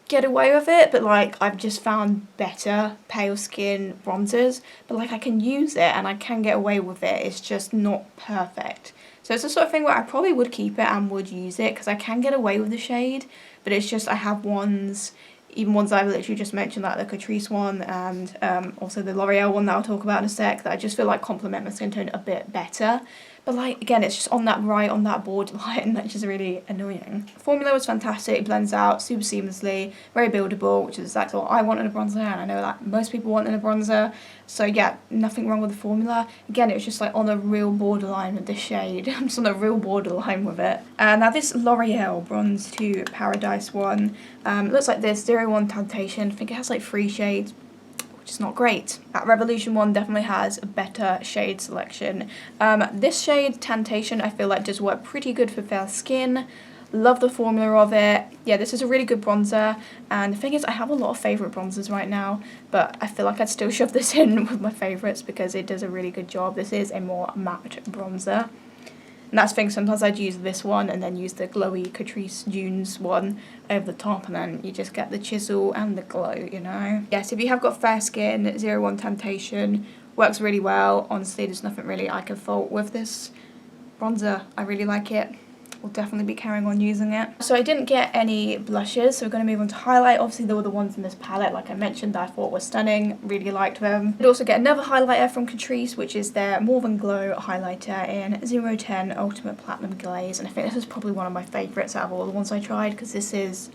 get away with it, but like I've just found better pale skin bronzers, but like I can use it and I can get away with it. It's just not perfect. So it's the sort of thing where I probably would keep it and would use it because I can get away with the shade, but it's just I have ones, even ones I've literally just mentioned, like the Catrice one and also the L'Oreal one that I'll talk about in a sec, that I just feel like complement my skin tone a bit better. But like, again, it's just on that borderline, that's just really annoying. The formula was fantastic, it blends out super seamlessly, very buildable, which is exactly what I want in a bronzer, and I know that most people want in a bronzer. So yeah, nothing wrong with the formula. Again, it was just like on a real borderline with the shade. I'm just on a real borderline with it. Now this L'Oreal Bronze to Paradise one, looks like this, 01 Temptation. I think it has like 3 shades, which is not great. That Revolution one definitely has a better shade selection. This shade, Temptation, I feel like does work pretty good for fair skin. Love the formula of it. Yeah, this is a really good bronzer, and the thing is I have a lot of favourite bronzers right now, but I feel like I'd still shove this in with my favourites because it does a really good job. This is a more matte bronzer. And that's the thing, sometimes I'd use this one and then use the glowy Catrice Dunes one over the top, and then you just get the chisel and the glow, you know? Yes, if you have got fair skin, 01 Temptation works really well. Honestly, there's nothing really I can fault with this bronzer. I really like it. will definitely be carrying on using it. So I didn't get any blushes, so we're going to move on to highlight. Obviously there were the ones in this palette, like I mentioned, that I thought were stunning, really liked them. I'd also get another highlighter from Catrice, which is their More Than Glow highlighter in 010 Ultimate Platinum Glaze, and I think this is probably one of my favourites out of all the ones I tried, because this is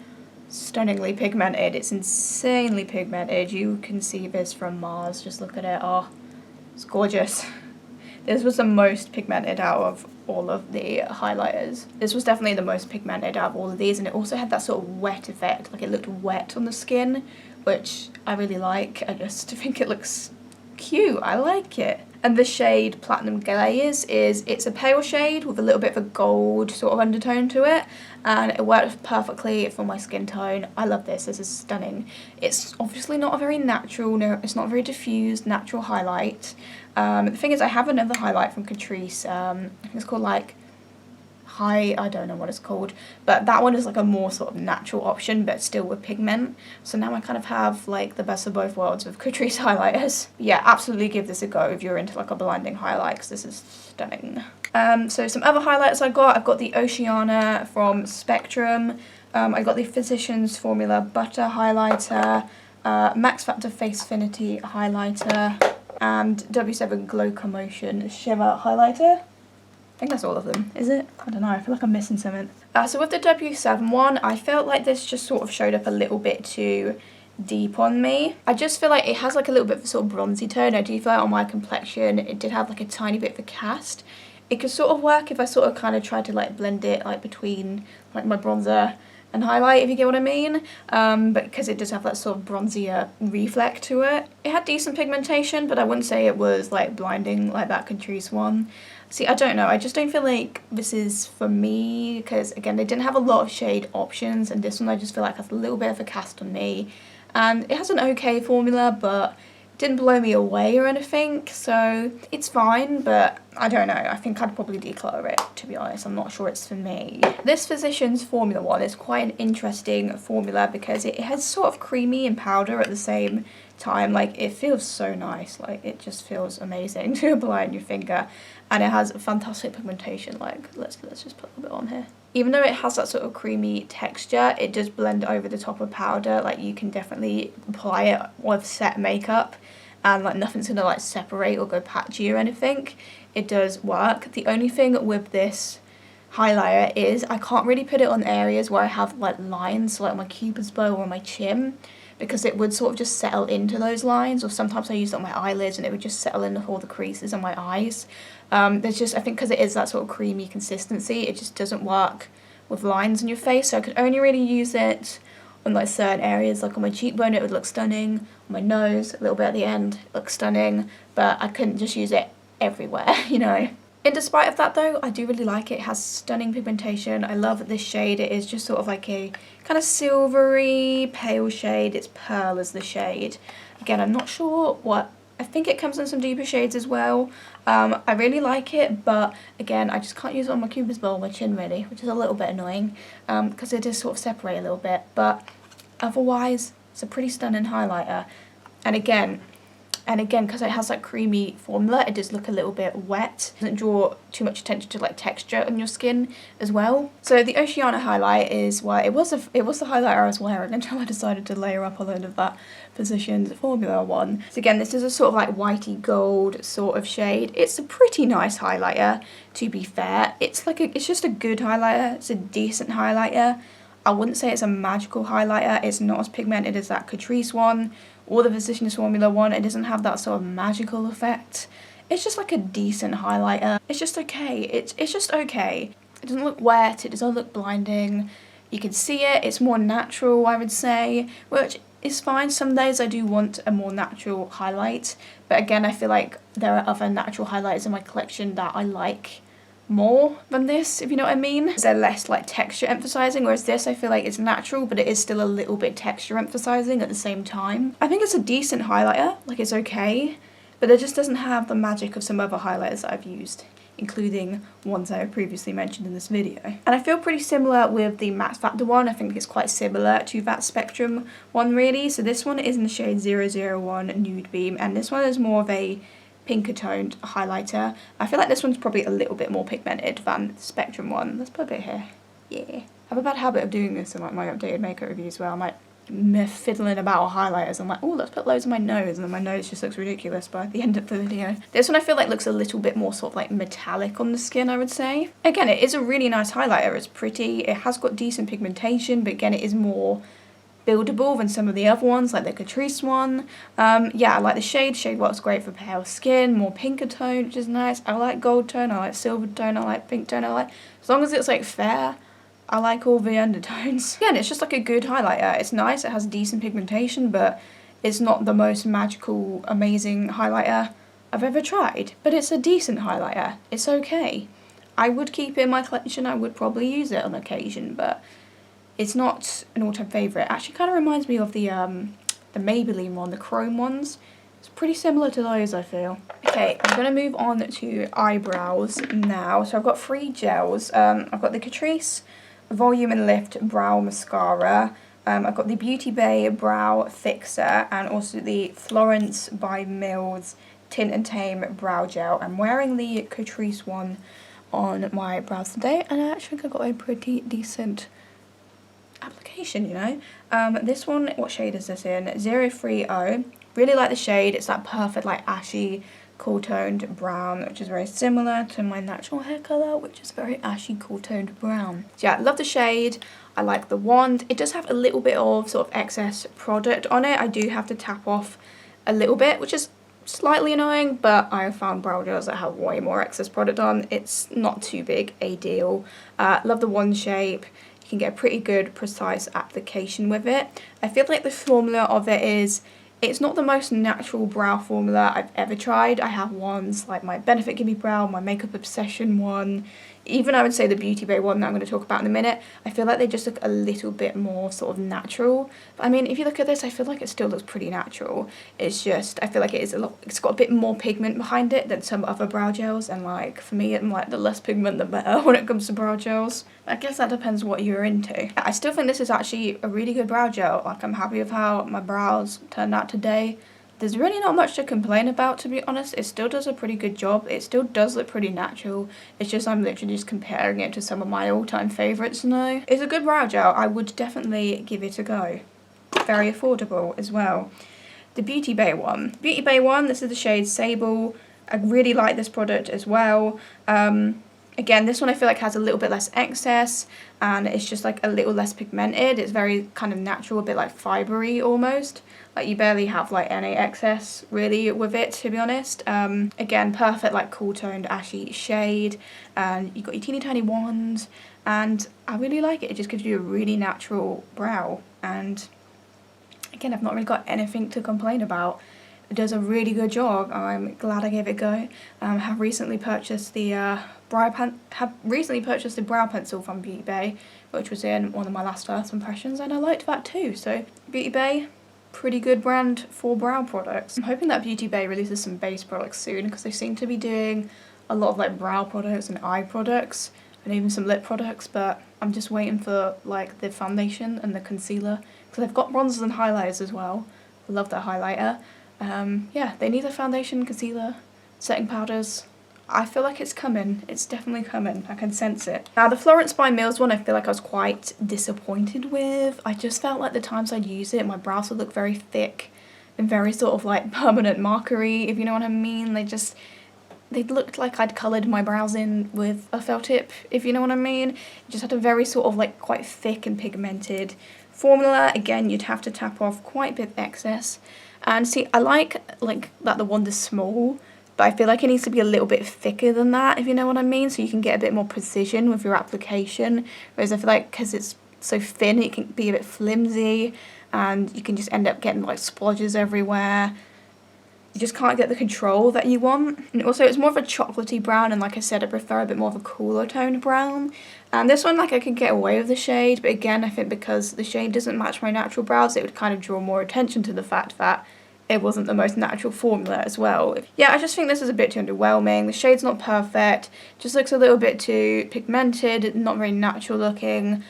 stunningly pigmented. It's insanely pigmented. You can see this from Mars, just look at it. Oh, it's gorgeous. This was the most pigmented out of all of the highlighters. This was definitely the most pigmented out of all of these, and it also had that sort of wet effect, like it looked wet on the skin, which I really like. I just think it looks cute. I like it. And the shade Platinum Glaze it's a pale shade with a little bit of a gold sort of undertone to it, and it worked perfectly for my skin tone. I love this. This is stunning. It's obviously not a very natural, no, it's not a very diffused natural highlight. The thing is, I have another highlight from Catrice. I think it's called like I don't know what it's called, but that one is like a more sort of natural option, but still with pigment. So now I kind of have like the best of both worlds with Catrice highlighters. Yeah, absolutely give this a go if you're into like a blinding highlight, because this is stunning. So some other highlights I've got the Oceana from Spectrum. I got the Physicians Formula Butter highlighter, Max Factor Face Affinity highlighter, and W7 Glow Commotion Shimmer highlighter. I think that's all of them, is it? I don't know, I feel like I'm missing something. So with the W7 one, I felt like this just sort of showed up a little bit too deep on me. I just feel like it has like a little bit of a sort of bronzy tone. I do feel like on my complexion it did have like a tiny bit of a cast. It could sort of work if I sort of kind of tried to like blend it like between like my bronzer and highlight, if you get what I mean, but because it does have that sort of bronzier reflect to it. It had decent pigmentation, but I wouldn't say it was like blinding like that Catrice one. See, I don't know, I just don't feel like this is for me, because again, they didn't have a lot of shade options, and this one I just feel like has a little bit of a cast on me, and it has an okay formula, but didn't blow me away or anything, so it's fine, but I don't know, I think I'd probably declutter it, to be honest. I'm not sure it's for me. This Physicians Formula one is quite an interesting formula because it has sort of creamy and powder at the same time. Like, it feels so nice, like it just feels amazing to apply on your finger, and it has fantastic pigmentation. Like, let's just put a bit on here. Even though it has that sort of creamy texture, it does blend over the top of powder. Like, you can definitely apply it with set makeup and like nothing's gonna like separate or go patchy or anything. It does work. The only thing with this highlighter is I can't really put it on areas where I have like lines, so like my cupid's bow or my chin, because it would sort of just settle into those lines, or sometimes I use it on my eyelids and it would just settle into all the creases on my eyes. There's just, I think because it is that sort of creamy consistency, it just doesn't work with lines on your face, so I could only really use it on like certain areas. Like on my cheekbone it would look stunning, on my nose, a little bit at the end, it looks stunning, but I couldn't just use it everywhere, you know. And despite of that though, I do really like it. It has stunning pigmentation. I love this shade. It is just sort of like a kind of silvery pale shade. It's Pearl as the shade. Again, I'm not sure what, I think it comes in some deeper shades as well. I really like it, but again, I just can't use it on my cupid's bow or my chin really, which is a little bit annoying, because it does sort of separate a little bit, but otherwise it's a pretty stunning highlighter. And again, because it has that creamy formula, it does look a little bit wet. It doesn't draw too much attention to like texture on your skin as well. So the Oceana highlight is, well, it was the highlighter I was wearing until I decided to layer up a load of that Physicians Formula one. So again, this is a sort of like whitey gold sort of shade. It's a pretty nice highlighter, to be fair. It's just a good highlighter. It's a decent highlighter. I wouldn't say it's a magical highlighter. It's not as pigmented as that Catrice one or the Physicians Formula one. It doesn't have that sort of magical effect. It's just like a decent highlighter. It's just okay. It's just okay. It doesn't look wet. It doesn't look blinding. You can see it. It's more natural, I would say, which is fine. Some days I do want a more natural highlight, but again, I feel like there are other natural highlighters in my collection that I like more than this, if you know what I mean. They're less like texture emphasizing, whereas this I feel like it's natural, but it is still a little bit texture emphasizing at the same time. I think it's a decent highlighter, like it's okay, but it just doesn't have the magic of some other highlighters that I've used, including ones I have previously mentioned in this video. And I feel pretty similar with the Max Factor one. I think it's quite similar to that Spectrum one really. So this one is in the shade 001 Nude Beam, and this one is more of a pinker toned highlighter. I feel like this one's probably a little bit more pigmented than the Spectrum one. Let's put a bit here. Yeah. I have a bad habit of doing this in like my updated makeup reviews where I'm like fiddling about with highlighters. I'm like, oh, let's put loads on my nose, and then my nose just looks ridiculous by the end of the video. This one I feel like looks a little bit more sort of like metallic on the skin, I would say. Again, it is a really nice highlighter. It's pretty, it has got decent pigmentation, but again, it is more buildable than some of the other ones, like the Catrice one. Yeah, I like the shade. Shade works great for pale skin, more pinker tone, which is nice. I like gold tone, I like silver tone, I like pink tone, I like, as long as it's like fair, I like all the undertones. Again, it's just like a good highlighter. It's nice, it has decent pigmentation, but it's not the most magical, amazing highlighter I've ever tried. But it's a decent highlighter. It's okay. I would keep it in my collection, I would probably use it on occasion, but it's not an all-time favourite. It actually kind of reminds me of the Maybelline one, the chrome ones. It's pretty similar to those, I feel. Okay, I'm going to move on to eyebrows now. So I've got 3 gels. I've got the Catrice Volume and Lift Brow Mascara. I've got the Beauty Bay Brow Fixer, and also the Florence by Mills Tint and Tame Brow Gel. I'm wearing the Catrice one on my brows today, and I actually think I got a pretty decent application, you know. This one, what shade is this in? 030. Really like the shade. It's that perfect like ashy cool toned brown, which is very similar to my natural hair colour, which is very ashy cool toned brown. So yeah, I love the shade. I like the wand. It does have a little bit of sort of excess product on it. I do have to tap off a little bit, which is slightly annoying, but I have found brow gels that have way more excess product on. It's not too big a deal. Love the wand shape. You can get a pretty good precise application with it. I feel like the formula of it is, it's not the most natural brow formula I've ever tried. I have ones like my Benefit Gimme Brow, my Makeup Obsession one, even I would say the Beauty Bay one that I'm going to talk about in a minute. I feel like they just look a little bit more sort of natural. But I mean, if you look at this, I feel like it still looks pretty natural. It's just, I feel like it is it's got a bit more pigment behind it than some other brow gels, and like for me, I'm like the less pigment the better when it comes to brow gels. I guess that depends what you're into. I still think this is actually a really good brow gel. Like, I'm happy with how my brows turned out today. There's really not much to complain about, to be honest. It still does a pretty good job. It still does look pretty natural. It's just I'm literally just comparing it to some of my all-time favourites now. It's a good brow gel. I would definitely give it a go. Very affordable as well. The Beauty Bay one. Beauty Bay one, this is the shade Sable. I really like this product as well. Again, this one I feel like has a little bit less excess, and it's just like a little less pigmented. It's very kind of natural, a bit like fibery almost. Like, you barely have like any excess really with it, to be honest. Again, perfect like cool toned ashy shade, and you've got your teeny tiny wands, and I really like it. It just gives you a really natural brow, and again, I've not really got anything to complain about. It does a really good job. I'm glad I gave it a go. Have recently purchased the brow pencil from Beauty Bay, which was in one of my last first impressions, and I liked that too. So Beauty Bay, pretty good brand for brow products. I'm hoping that Beauty Bay releases some base products soon, because they seem to be doing a lot of like brow products and eye products and even some lip products, but I'm just waiting for like the foundation and the concealer, because they've got bronzers and highlighters as well. I love that highlighter. Yeah, they need a foundation, concealer, setting powders. I feel like it's coming. It's definitely coming. I can sense it. Now, the Florence by Mills one, I feel like I was quite disappointed with. I just felt like the times I'd use it, my brows would look very thick and very sort of like permanent markery, if you know what I mean. They looked like I'd coloured my brows in with a felt tip, if you know what I mean. It just had a very sort of like quite thick and pigmented formula. Again, you'd have to tap off quite a bit of excess. And see, I like that the wand is small, but I feel like it needs to be a little bit thicker than that, if you know what I mean, so you can get a bit more precision with your application. Whereas I feel like because it's so thin, it can be a bit flimsy, and you can just end up getting like splodges everywhere. You just can't get the control that you want. And also, it's more of a chocolatey brown, and like I said, I prefer a bit more of a cooler toned brown. And this one, like, I could get away with the shade, but again, I think because the shade doesn't match my natural brows, it would kind of draw more attention to the fact that it wasn't the most natural formula as well. Yeah, I just think this is a bit too underwhelming. The shade's not perfect, just looks a little bit too pigmented, not very natural looking.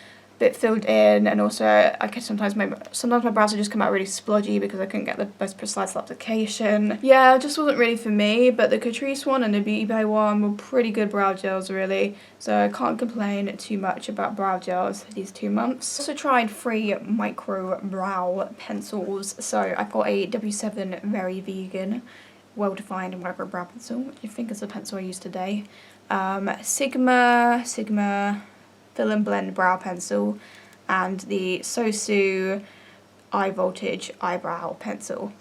bit filled in, and also I guess sometimes my brows would just come out really splodgy because I couldn't get the most precise application. Yeah, it just wasn't really for me, but the Catrice one and the Beauty Bay one were pretty good brow gels really, so I can't complain too much about brow gels these 2 months. I also tried 3 micro brow pencils, so I've got a W7 Very Vegan well-defined micro brow pencil, which I think is the pencil I used today. Sigma Fill and Blend brow pencil, and the sooooon Eye Voltage eyebrow pencil.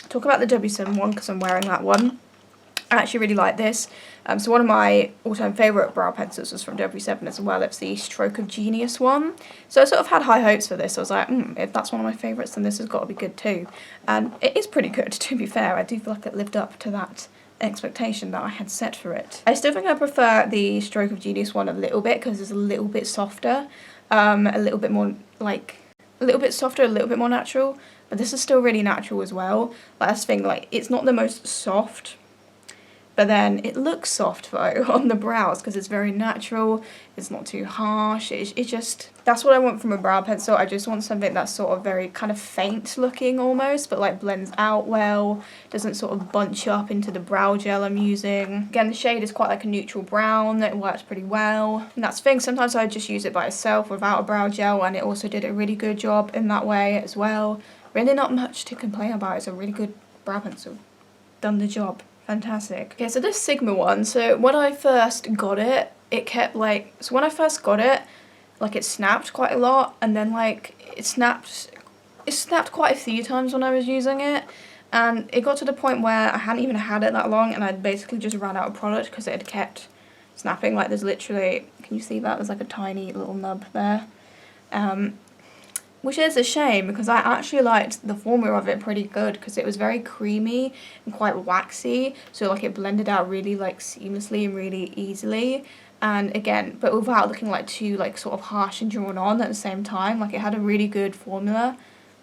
I'll talk about the W7 one because I'm wearing that one. I actually really like this. So one of my all-time favourite brow pencils was from W7 as well. It's the Stroke of Genius one. So I sort of had high hopes for this. I was like, if that's one of my favourites, then this has got to be good too. And it is pretty good, to be fair. I do feel like it lived up to that expectation that I had set for it. I still think I prefer the Stroke of Genius one a little bit because it's a little bit softer, a little bit more like a little bit softer, a little bit more natural, but this is still really natural as well. Like, that's the thing, like, it's not the most soft, but then it looks soft though on the brows because it's very natural, it's not too harsh, it just, that's what I want from a brow pencil. I just want something that's sort of very kind of faint looking almost, but like blends out well, doesn't sort of bunch up into the brow gel I'm using. Again, the shade is quite like a neutral brown, it works pretty well. And that's the thing, sometimes I just use it by itself without a brow gel, and it also did a really good job in that way as well. Really not much to complain about, it's a really good brow pencil. Done the job. Fantastic. Okay, so this Sigma one, so when I first got it, it kept like, so when I first got it, like it snapped quite a lot, and then like it snapped quite a few times when I was using it, and it got to the point where I hadn't even had it that long and I'd basically just ran out of product because it had kept snapping. Like there's literally, can you see that? There's like a tiny little nub there. Which is a shame because I actually liked the formula of it pretty good because it was very creamy and quite waxy, so like it blended out really like seamlessly and really easily, and again, but without looking like too like sort of harsh and drawn on at the same time. Like it had a really good formula,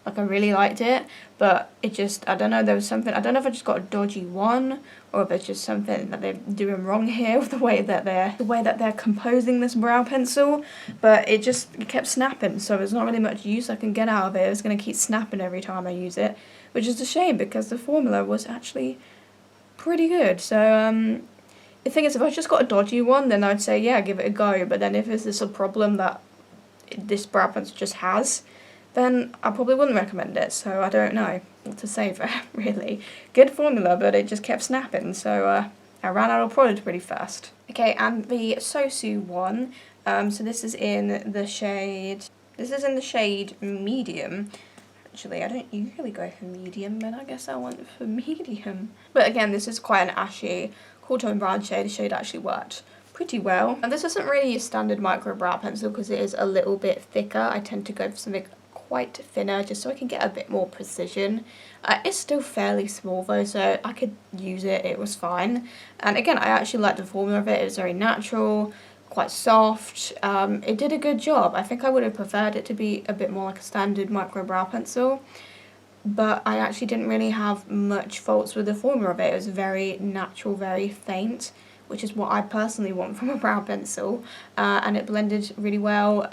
like I really liked it, but it just, I don't know, there was something, I don't know if I just got a dodgy one or if it's just something that they're doing wrong here with the way that they're composing this brow pencil, but it kept snapping, so there's not really much use I can get out of it. It's going to keep snapping every time I use it, which is a shame because the formula was actually pretty good. So the thing is, if I just got a dodgy one, then I'd say yeah, give it a go, but then if there's this a problem that this brow pencil just has, then I probably wouldn't recommend it, so I don't know what to say there, really. Good formula, but it just kept snapping, so I ran out of product pretty fast. Okay, and the sooooon one, so this is in the shade medium. Actually, I don't usually go for medium, but I guess I went for medium. But again, this is quite an ashy, cool tone brown shade. The shade actually worked pretty well. And this isn't really a standard micro brow pencil because it is a little bit thicker. I tend to go for something quite thinner just so I can get a bit more precision. It's still fairly small though, so I could use it, it was fine. And again, I actually liked the formula of it. It was very natural, quite soft. It did a good job. I think I would have preferred it to be a bit more like a standard micro brow pencil, but I actually didn't really have much faults with the formula of it. It was very natural, very faint, which is what I personally want from a brow pencil, and it blended really well.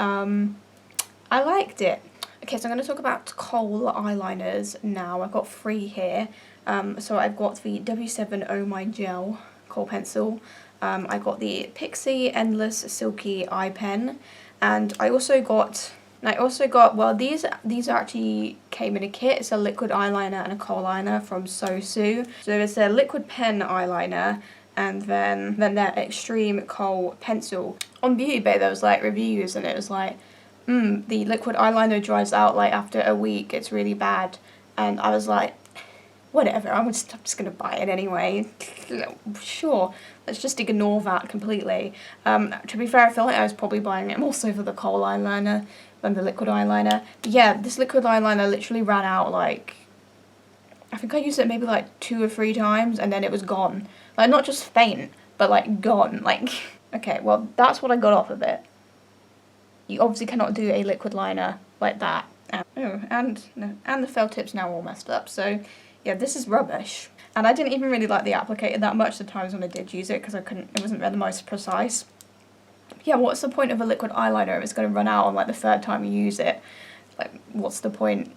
I liked it. Okay, so I'm going to talk about kohl eyeliners now. I've got 3 here. So I've got the W7 Oh My Gel kohl pencil. I got the Pixie Endless Silky Eye Pen, and I also got, well, these actually came in a kit. It's a liquid eyeliner and a kohl liner from sooooon. So it's a liquid pen eyeliner, and then their extreme kohl pencil. On Beauty Bay there was like reviews, and it was like, the liquid eyeliner dries out like after a week, it's really bad. And I was like, whatever, I'm just gonna buy it anyway. Sure, let's just ignore that completely. To be fair, I feel like I was probably buying it more so for the kohl eyeliner than the liquid eyeliner. But yeah, this liquid eyeliner literally ran out, like, I think I used it maybe like 2 or 3 times and then it was gone. Like, not just faint, but like gone. Like, okay, well, that's what I got off of it. You obviously cannot do a liquid liner like that. And the felt tip's now all messed up, so yeah, this is rubbish. And I didn't even really like the applicator that much the times when I did use it because it wasn't the most precise. yeah, what's the point of a liquid eyeliner if it's going to run out on like the 3rd time you use it? Like, what's the point?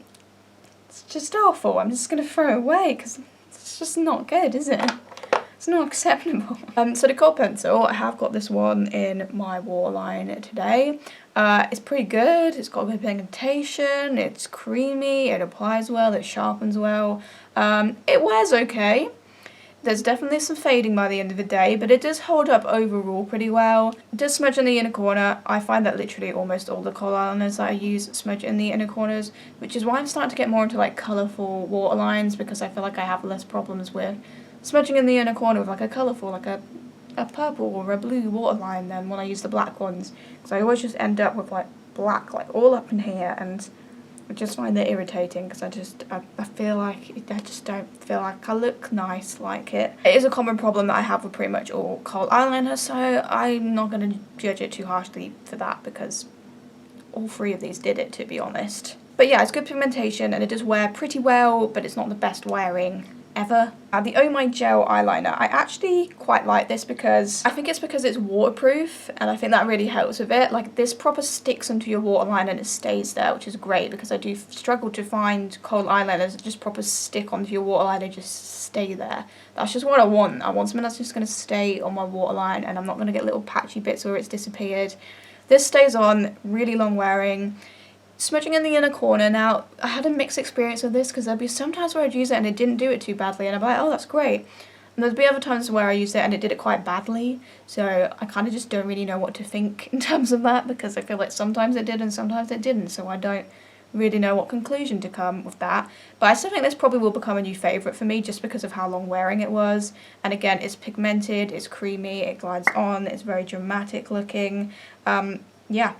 It's just awful. I'm just going to throw it away because it's just not good, is it? It's not acceptable. So the kohl pencil, I have got this one in my waterline today. It's pretty good. It's got a good pigmentation. It's creamy. It applies well. It sharpens well. It wears okay. There's definitely some fading by the end of the day, but it does hold up overall pretty well. It does smudge in the inner corner. I find that literally almost all the kohl eyeliners that I use smudge in the inner corners, which is why I'm starting to get more into like colourful waterlines, because I feel like I have less problems with smudging in the inner corner with like a colourful, like a purple or a blue waterline than when I use the black ones. Because I always just end up with like black like all up in here, and I just find it irritating because I feel like, I just don't feel like I look nice like it. It is a common problem that I have with pretty much all kohl eyeliners, so I'm not going to judge it too harshly for that because all 3 of these did it, to be honest. But yeah, it's good pigmentation and it does wear pretty well, but it's not the best wearing ever. The Ewomer gel eyeliner, I actually quite like this because I think it's because it's waterproof, and I think that really helps with it. Like, this proper sticks onto your waterline and it stays there, which is great because I do struggle to find kohl eyeliners that just proper stick onto your waterline and just stay there. That's just what I want. I want something that's just going to stay on my waterline and I'm not going to get little patchy bits where it's disappeared. This stays on, really long wearing. Smudging in the inner corner. Now, I had a mixed experience with this because there'd be sometimes where I'd use it and it didn't do it too badly and I'd be like, oh, that's great. And there'd be other times where I used it and it did it quite badly, so I kind of just don't really know what to think in terms of that, because I feel like sometimes it did and sometimes it didn't, so I don't really know what conclusion to come with that. But I still think this probably will become a new favourite for me just because of how long wearing it was. And again, it's pigmented, it's creamy, it glides on, it's very dramatic looking. Yeah.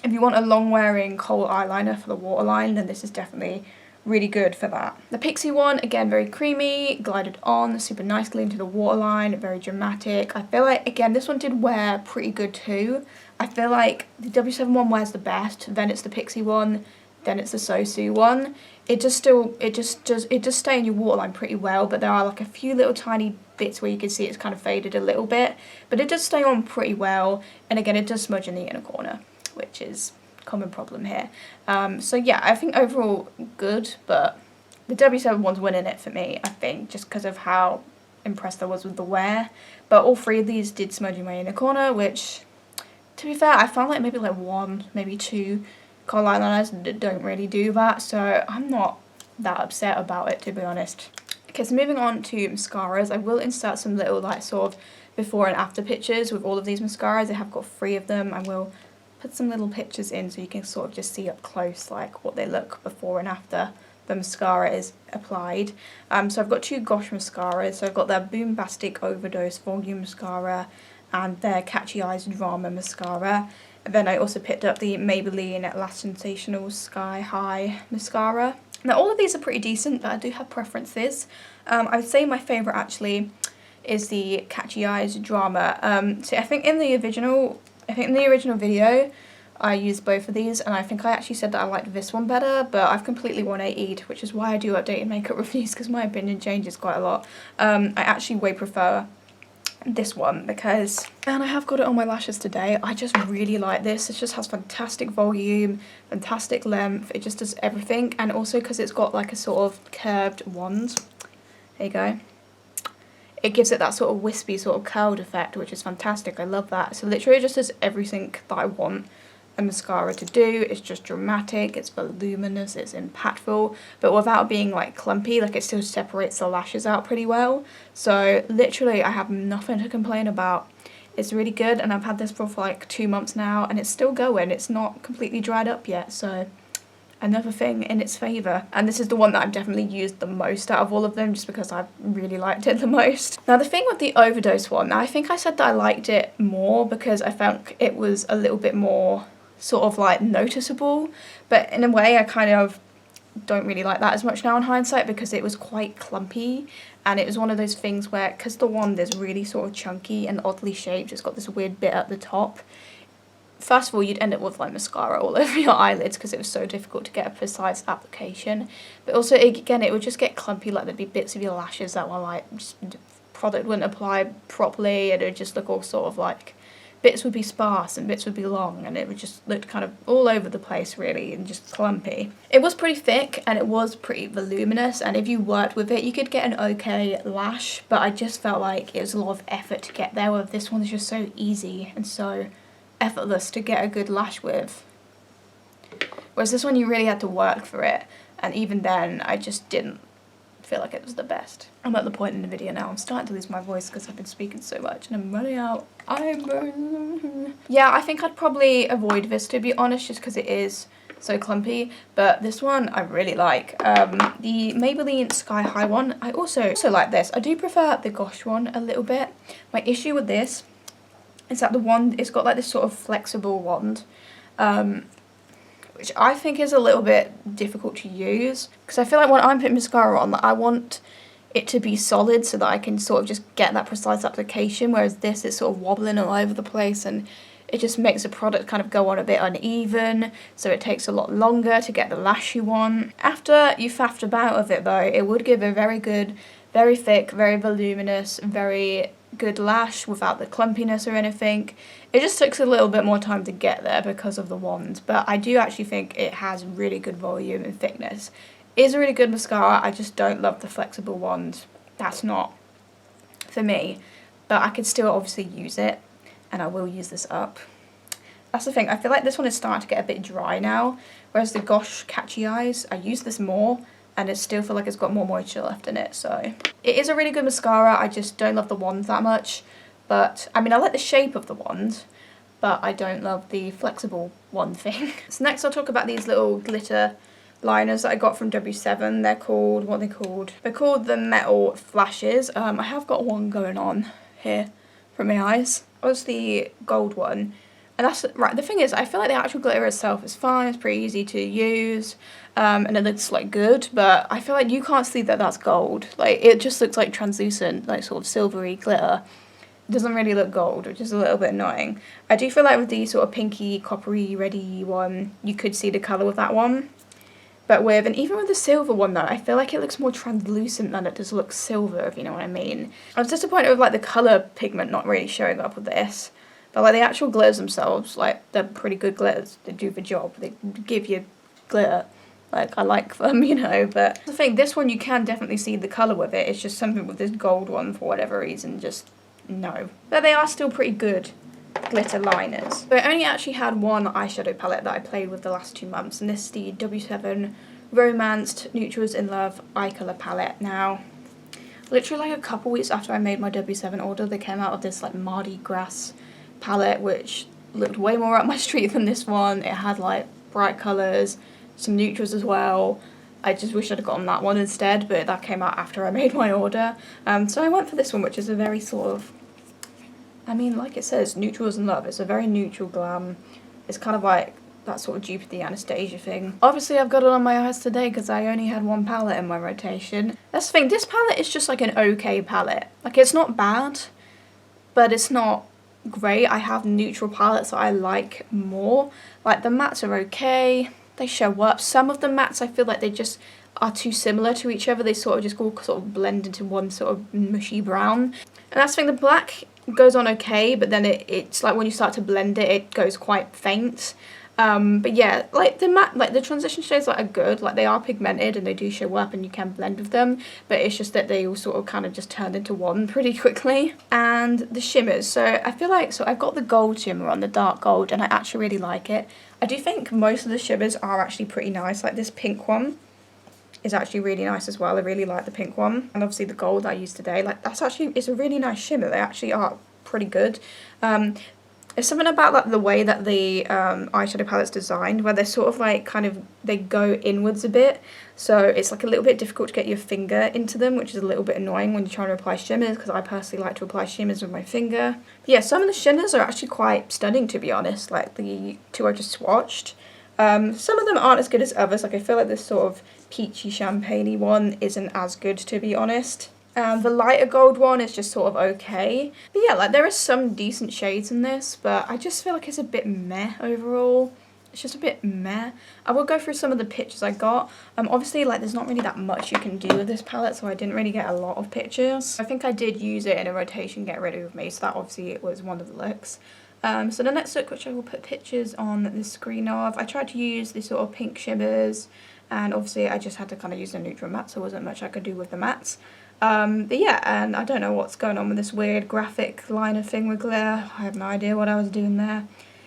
If you want a long wearing kohl eyeliner for the waterline, then this is definitely really good for that. The Pixie one, again, very creamy, glided on super nicely into the waterline, very dramatic. I feel like, again, this one did wear pretty good too. I feel like the W7 one wears the best, then it's the Pixie one, then it's the sooooon one. It does stay in your waterline pretty well, but there are like a few little tiny bits where you can see it's kind of faded a little bit, but it does stay on pretty well, and again, it does smudge in the inner corner, which is a common problem here. So yeah, I think overall good, but the W7 one's winning it for me, I think, just because of how impressed I was with the wear. But all 3 of these did smudge in my inner corner, which, to be fair, I found like maybe like 1, maybe 2 kohl eyeliners that don't really do that, so I'm not that upset about it, to be honest. Okay, so moving on to mascaras, I will insert some little like sort of before and after pictures with all of these mascaras. I have got 3 of them. I will put some little pictures in so you can sort of just see up close like what they look before and after the mascara is applied. So I've got 2 Gosh mascaras. So I've got their Boombastic Overdose Volume Mascara and their Catchy Eyes Drama Mascara. And then I also picked up the Maybelline Lash Sensational Sky High Mascara. Now all of these are pretty decent, but I do have preferences. I would say my favourite actually is the Catchy Eyes Drama. So I think in the original video I used both of these, and I think I actually said that I liked this one better, but I've completely 180'd, which is why I do updated makeup reviews, because my opinion changes quite a lot. I actually way prefer this one because, and I have got it on my lashes today, I just really like this. It just has fantastic volume, fantastic length, it just does everything, and also because it's got like a sort of curved wand, there you go, it gives it that sort of wispy sort of curled effect, which is fantastic. I love that. So literally it just does everything that I want a mascara to do. It's just dramatic, it's voluminous, it's impactful, but without being like clumpy. Like, it still separates the lashes out pretty well. So literally I have nothing to complain about. It's really good, and I've had this for like 2 months now and it's still going. It's not completely dried up yet, so another thing in its favour. And this is the one that I've definitely used the most out of all of them, just because I've really liked it the most. Now the thing with the Overdose one, I think I said that I liked it more because I felt it was a little bit more sort of like noticeable, but in a way I kind of don't really like that as much now in hindsight, because it was quite clumpy, and it was one of those things where, because the wand is really sort of chunky and oddly shaped, it's got this weird bit at the top. First of all, you'd end up with like mascara all over your eyelids because it was so difficult to get a precise application. But also, again, it would just get clumpy, like there'd be bits of your lashes that were like, just, product wouldn't apply properly, and it would just look all sort of like bits would be sparse and bits would be long, and it would just look kind of all over the place really and just clumpy. It was pretty thick and it was pretty voluminous, and if you worked with it you could get an okay lash, but I just felt like it was a lot of effort to get there, where this one's just so easy and so effortless to get a good lash with. Whereas this one you really had to work for it, and even then I just didn't feel like it was the best. I'm at the point in the video now, I'm starting to lose my voice because I've been speaking so much and I'm running out. Yeah, I think I'd probably avoid this, to be honest, just because it is so clumpy, but this one I really like. The Maybelline Sky High one, I also like this. I do prefer the Gosh one a little bit. My issue with this is that the wand, it's got like this sort of flexible wand, which I think is a little bit difficult to use, because I feel like when I'm putting mascara on, I want it to be solid so that I can sort of just get that precise application, whereas this is sort of wobbling all over the place and it just makes the product kind of go on a bit uneven, so it takes a lot longer to get the lash you want. After you faffed about with it though, it would give a very good, very thick, very voluminous, very good lash without the clumpiness or anything. It just takes a little bit more time to get there because of the wand, but I do actually think it has really good volume and thickness. It is a really good mascara, I just don't love the flexible wand. That's not for me, but I could still obviously use it, and I will use this up. That's the thing, I feel like this one is starting to get a bit dry now, whereas the Gosh Catchy Eyes, I use this more, and I still feel like it's got more moisture left in it, so. It is a really good mascara, I just don't love the wand that much, but, I mean, I like the shape of the wand, but I don't love the flexible wand thing. So next I'll talk about these little glitter liners that I got from W7. They're called, what are they called? They're called the Metal Flashes. I have got one going on here for my eyes. That was the gold one. And that's, right, the thing is, I feel like the actual glitter itself is fine, it's pretty easy to use, and it looks like good, but I feel like you can't see that that's gold. Like, it just looks like translucent, like sort of silvery glitter. It doesn't really look gold, which is a little bit annoying. I do feel like with the sort of pinky, coppery, reddy one, you could see the colour with that one. But with, and even with the silver one though, I feel like it looks more translucent than it does look silver, if you know what I mean. I was disappointed with like the colour pigment not really showing up with this. But like the actual glitters themselves, like they're pretty good glitters. They do the job. They give you glitter. Like I like them, you know. But the thing, this one you can definitely see the colour with it. It's just something with this gold one for whatever reason, just no. But they are still pretty good glitter liners. So I only actually had one eyeshadow palette that I played with the last 2 months, and this is the W7 Romanced Neutrals in Love eye colour palette. Now, literally like a couple weeks after I made my W7 order, they came out of this like Mardi Gras palette, which looked way more up my street than this one. It had like bright colours, some neutrals as well. I just wish I'd gotten that one instead, but that came out after I made my order. So I went for this one, which is a very sort of, I mean, like it says, Neutrals in Love. It's a very neutral glam. It's kind of like that sort of dupe of the Anastasia thing. Obviously I've got it on my eyes today because I only had one palette in my rotation. That's the thing, this palette is just like an okay palette. Like, it's not bad, but it's not great. I have neutral palettes that I like more. Like the mattes are okay, they show up. Some of the mattes I feel like they just are too similar to each other. They sort of just all sort of blend into one sort of mushy brown. And that's the thing, the black goes on okay, but then it's like when you start to blend it, it goes quite faint. But yeah, like the matte, like the transition shades that are good, like they are pigmented and they do show up and you can blend with them, but it's just that they all sort of kind of just turned into one pretty quickly. And the shimmers, so I feel like, so I've got the gold shimmer on, the dark gold, and I actually really like it. I do think most of the shimmers are actually pretty nice. Like this pink one is actually really nice as well. I really like the pink one, and obviously the gold I used today, like that's actually, it's a really nice shimmer. They actually are pretty good. There's something about like the way that the eyeshadow palette's designed, where they're sort of like kind of, they go inwards a bit, so it's like a little bit difficult to get your finger into them, which is a little bit annoying when you're trying to apply shimmers, because I personally like to apply shimmers with my finger. But yeah, some of the shimmers are actually quite stunning, to be honest, like the two I just swatched. Some of them aren't as good as others. Like I feel like this sort of peachy champagne-y one isn't as good, to be honest. The lighter gold one is just sort of okay. But yeah, like there are some decent shades in this, but I just feel like it's a bit meh overall. It's just a bit meh. I will go through some of the pictures I got. Obviously, like there's not really that much you can do with this palette, so I didn't really get a lot of pictures. I think I did use it in a rotation get ready with me, so that obviously it was one of the looks. So the next look, which I will put pictures on the screen of, I tried to use these sort of pink shimmers, and obviously I just had to kind of use the neutral matte, so there wasn't much I could do with the mattes. But yeah, and I don't know what's going on with this weird graphic liner thing with glare. I have no idea what I was doing there.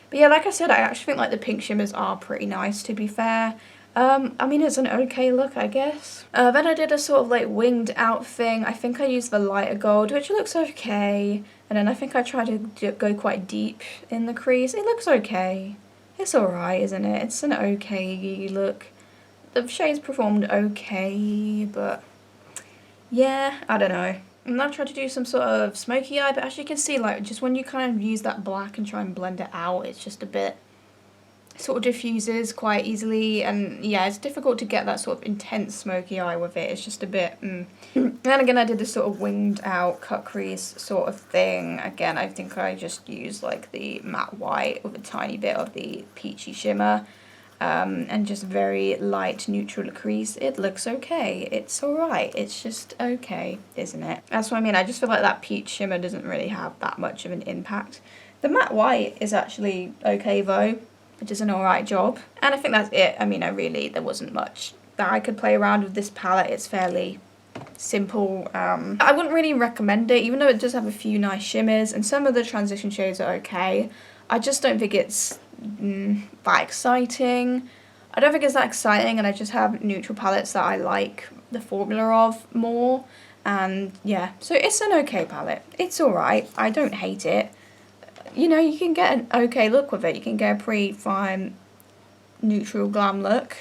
But yeah, like I said, I actually think like the pink shimmers are pretty nice, to be fair. I mean, it's an okay look, I guess. Then I did a sort of like winged out thing. I think I used the lighter gold, which looks okay. And then I think I tried to go quite deep in the crease. It looks okay. It's alright, isn't it? It's an okay look. The shades performed okay, but yeah, I don't know. And then I tried to do some sort of smoky eye, but as you can see, like, just when you kind of use that black and try and blend it out, it's just a bit, sort of diffuses quite easily, and yeah, it's difficult to get that sort of intense smoky eye with it. It's just a bit, And then again, I did this sort of winged out cut crease sort of thing. Again, I think I just used like the matte white with a tiny bit of the peachy shimmer. And just very light neutral crease. It looks okay. It's alright. It's just okay, isn't it? That's what I mean. I just feel like that peach shimmer doesn't really have that much of an impact. The matte white is actually okay though. It does an alright job. And I think that's it. I mean, there wasn't much that I could play around with this palette. It's fairly simple. I wouldn't really recommend it, even though it does have a few nice shimmers and some of the transition shades are okay. I just don't think it's that exciting. I don't think it's that exciting, and I just have neutral palettes that I like the formula of more. And yeah, so it's an okay palette. It's alright. I don't hate it. You know, you can get an okay look with it. You can get a pretty fine neutral glam look.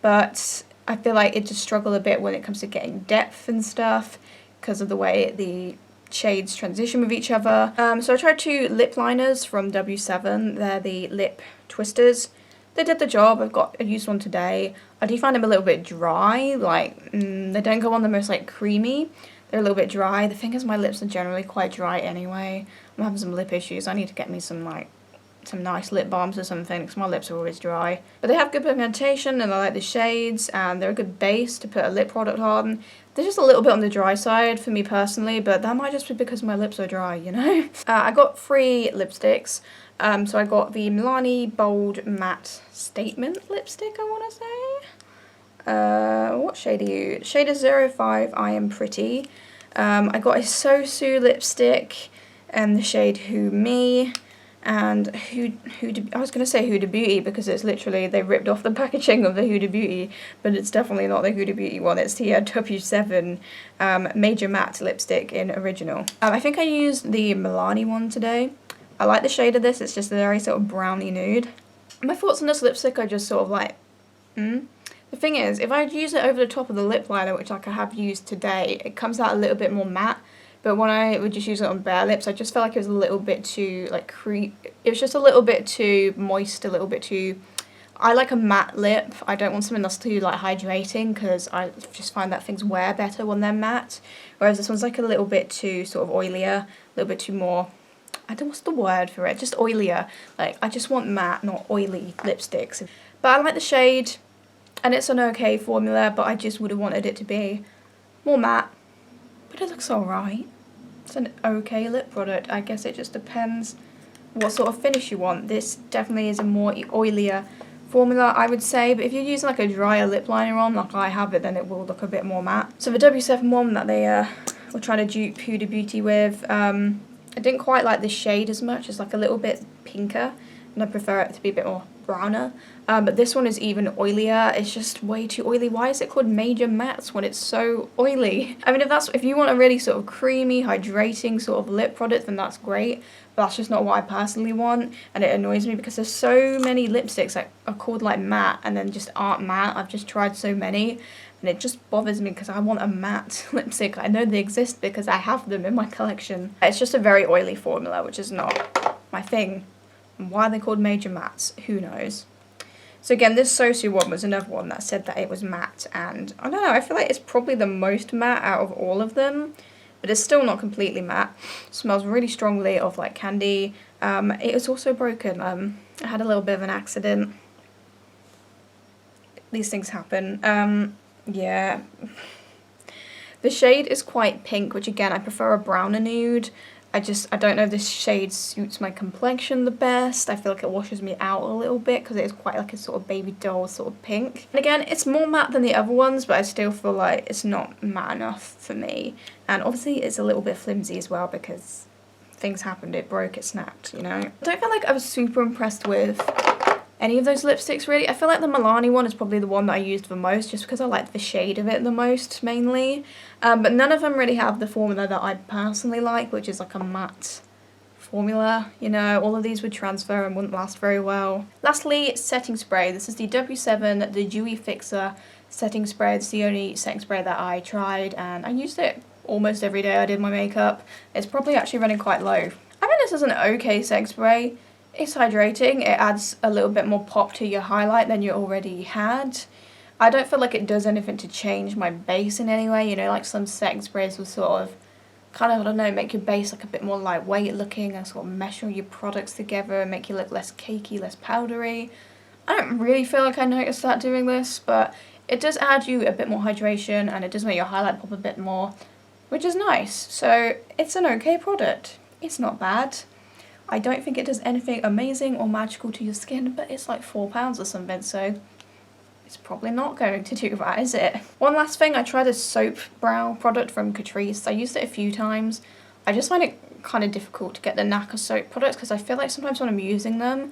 But I feel like it just struggled a bit when it comes to getting depth and stuff because of the way the shades transition with each other. So I tried two lip liners from W7. They're the lip twisters. They did the job. I used one today. I do find them a little bit dry. Like, they don't go on the most like creamy. They're a little bit dry. The thing is, my lips are generally quite dry anyway. I'm having some lip issues. I need to get me some nice lip balms or something because my lips are always dry. But they have good pigmentation and I like the shades, and they're a good base to put a lip product on. They're just a little bit on the dry side for me personally, but that might just be because my lips are dry, you know? I got 3 lipsticks. So I got the Milani Bold Matte Statement lipstick, I want to say. What shade are you? Shade is 05 I Am Pretty. I got a sooooon lipstick and the shade Who Me. And I was going to say Huda Beauty because it's literally, they ripped off the packaging of the Huda Beauty, but it's definitely not the Huda Beauty one. It's the W7 Major Matte lipstick in original. I think I used the Milani one today. I like the shade of this. It's just a very sort of browny nude. My thoughts on this lipstick are just sort of like, The thing is, if I use it over the top of the lip liner, which like I have used today, it comes out a little bit more matte. But when I would just use it on bare lips, I just felt like it was a little bit too, like, it was just a little bit too moist, a little bit too... I like a matte lip. I don't want something that's too, like, hydrating, because I just find that things wear better when they're matte. Whereas this one's, like, a little bit too sort of oilier, a little bit too more... I don't know what's the word for it, just oilier. Like, I just want matte, not oily lipsticks. But I like the shade, and it's an okay formula, but I just would have wanted it to be more matte. But it looks alright. It's an okay lip product. I guess it just depends what sort of finish you want. This definitely is a more oilier formula, I would say. But if you're using like a drier lip liner on, like I have it, then it will look a bit more matte. So the W7 one that they were trying to dupe Huda Beauty with, I didn't quite like the shade as much. It's like a little bit pinker, and I prefer it to be a bit more browner. But this one is even oilier. It's just way too oily. Why is it called Major Mattes when it's so oily? I mean, if you want a really sort of creamy, hydrating sort of lip product, then that's great. But that's just not what I personally want, and it annoys me because there's so many lipsticks that are called like matte and then just aren't matte. I've just tried so many, and it just bothers me because I want a matte lipstick. I know they exist because I have them in my collection. It's just a very oily formula, which is not my thing. And why they're called Major Mattes, who knows? So again, this sooooon one was another one that said that it was matte, and I don't know, I feel like it's probably the most matte out of all of them, but it's still not completely matte. It smells really strongly of like candy. It was also broken. I had a little bit of an accident. These things happen. Yeah. The shade is quite pink, which again, I prefer a browner nude. I don't know if this shade suits my complexion the best. I feel like it washes me out a little bit because it is quite like a sort of baby doll sort of pink. And again, it's more matte than the other ones, but I still feel like it's not matte enough for me. And obviously it's a little bit flimsy as well because things happened, it broke, it snapped, you know. I don't feel like I was super impressed with any of those lipsticks really. I feel like the Milani one is probably the one that I used the most just because I like the shade of it the most mainly. But none of them really have the formula that I personally like, which is like a matte formula, you know. All of these would transfer and wouldn't last very well. Lastly, setting spray. This is the W7, the Dewy Fixer setting spray. It's the only setting spray that I tried and I used it almost every day I did my makeup. It's probably actually running quite low. I think this is an okay setting spray. It's hydrating, it adds a little bit more pop to your highlight than you already had. I don't feel like it does anything to change my base in any way, you know, like some setting sprays will sort of, kind of, I don't know, make your base like a bit more lightweight looking and sort of mesh all your products together and make you look less cakey, less powdery. I don't really feel like I noticed that doing this, but it does add you a bit more hydration and it does make your highlight pop a bit more, which is nice. So it's an okay product. It's not bad. I don't think it does anything amazing or magical to your skin, but it's like £4 or something, so it's probably not going to do that, is it? One last thing, I tried a soap brow product from Catrice. I used it a few times. I just find it kind of difficult to get the knack of soap products because I feel like sometimes when I'm using them,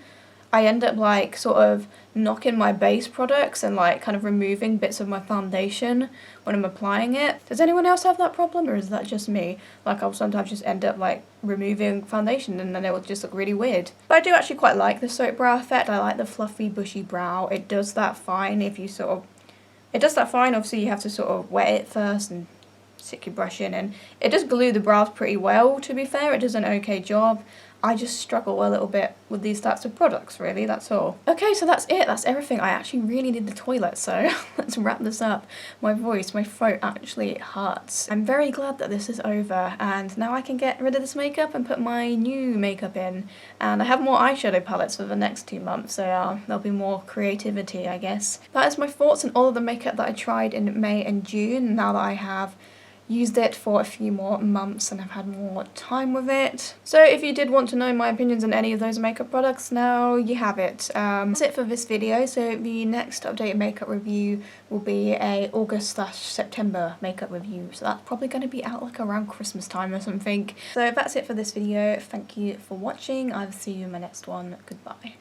I end up like sort of knocking my base products and like kind of removing bits of my foundation when I'm applying it. Does anyone else have that problem or is that just me? Like I'll sometimes just end up like removing foundation and then it will just look really weird. But I do actually quite like the soap brow effect. I like the fluffy bushy brow. It does that fine if you sort of, it does that fine. Obviously you have to sort of wet it first and stick your brush in and it does glue the brows pretty well, to be fair. It does an okay job. I just struggle a little bit with these types of products, really, that's all. Okay, so that's it, that's everything. I actually really need the toilet, so let's wrap this up. My voice, my throat actually hurts. I'm very glad that this is over, and now I can get rid of this makeup and put my new makeup in. And I have more eyeshadow palettes for the next 2 months, so there'll be more creativity, I guess. That is my thoughts on all of the makeup that I tried in May and June, now that I have used it for a few more months and I've had more time with it. So if you did want to know my opinions on any of those makeup products, now you have it. That's it for this video. So the next updated makeup review will be a August/September makeup review. So that's probably going to be out like around Christmas time or something. So that's it for this video. Thank you for watching. I'll see you in my next one. Goodbye.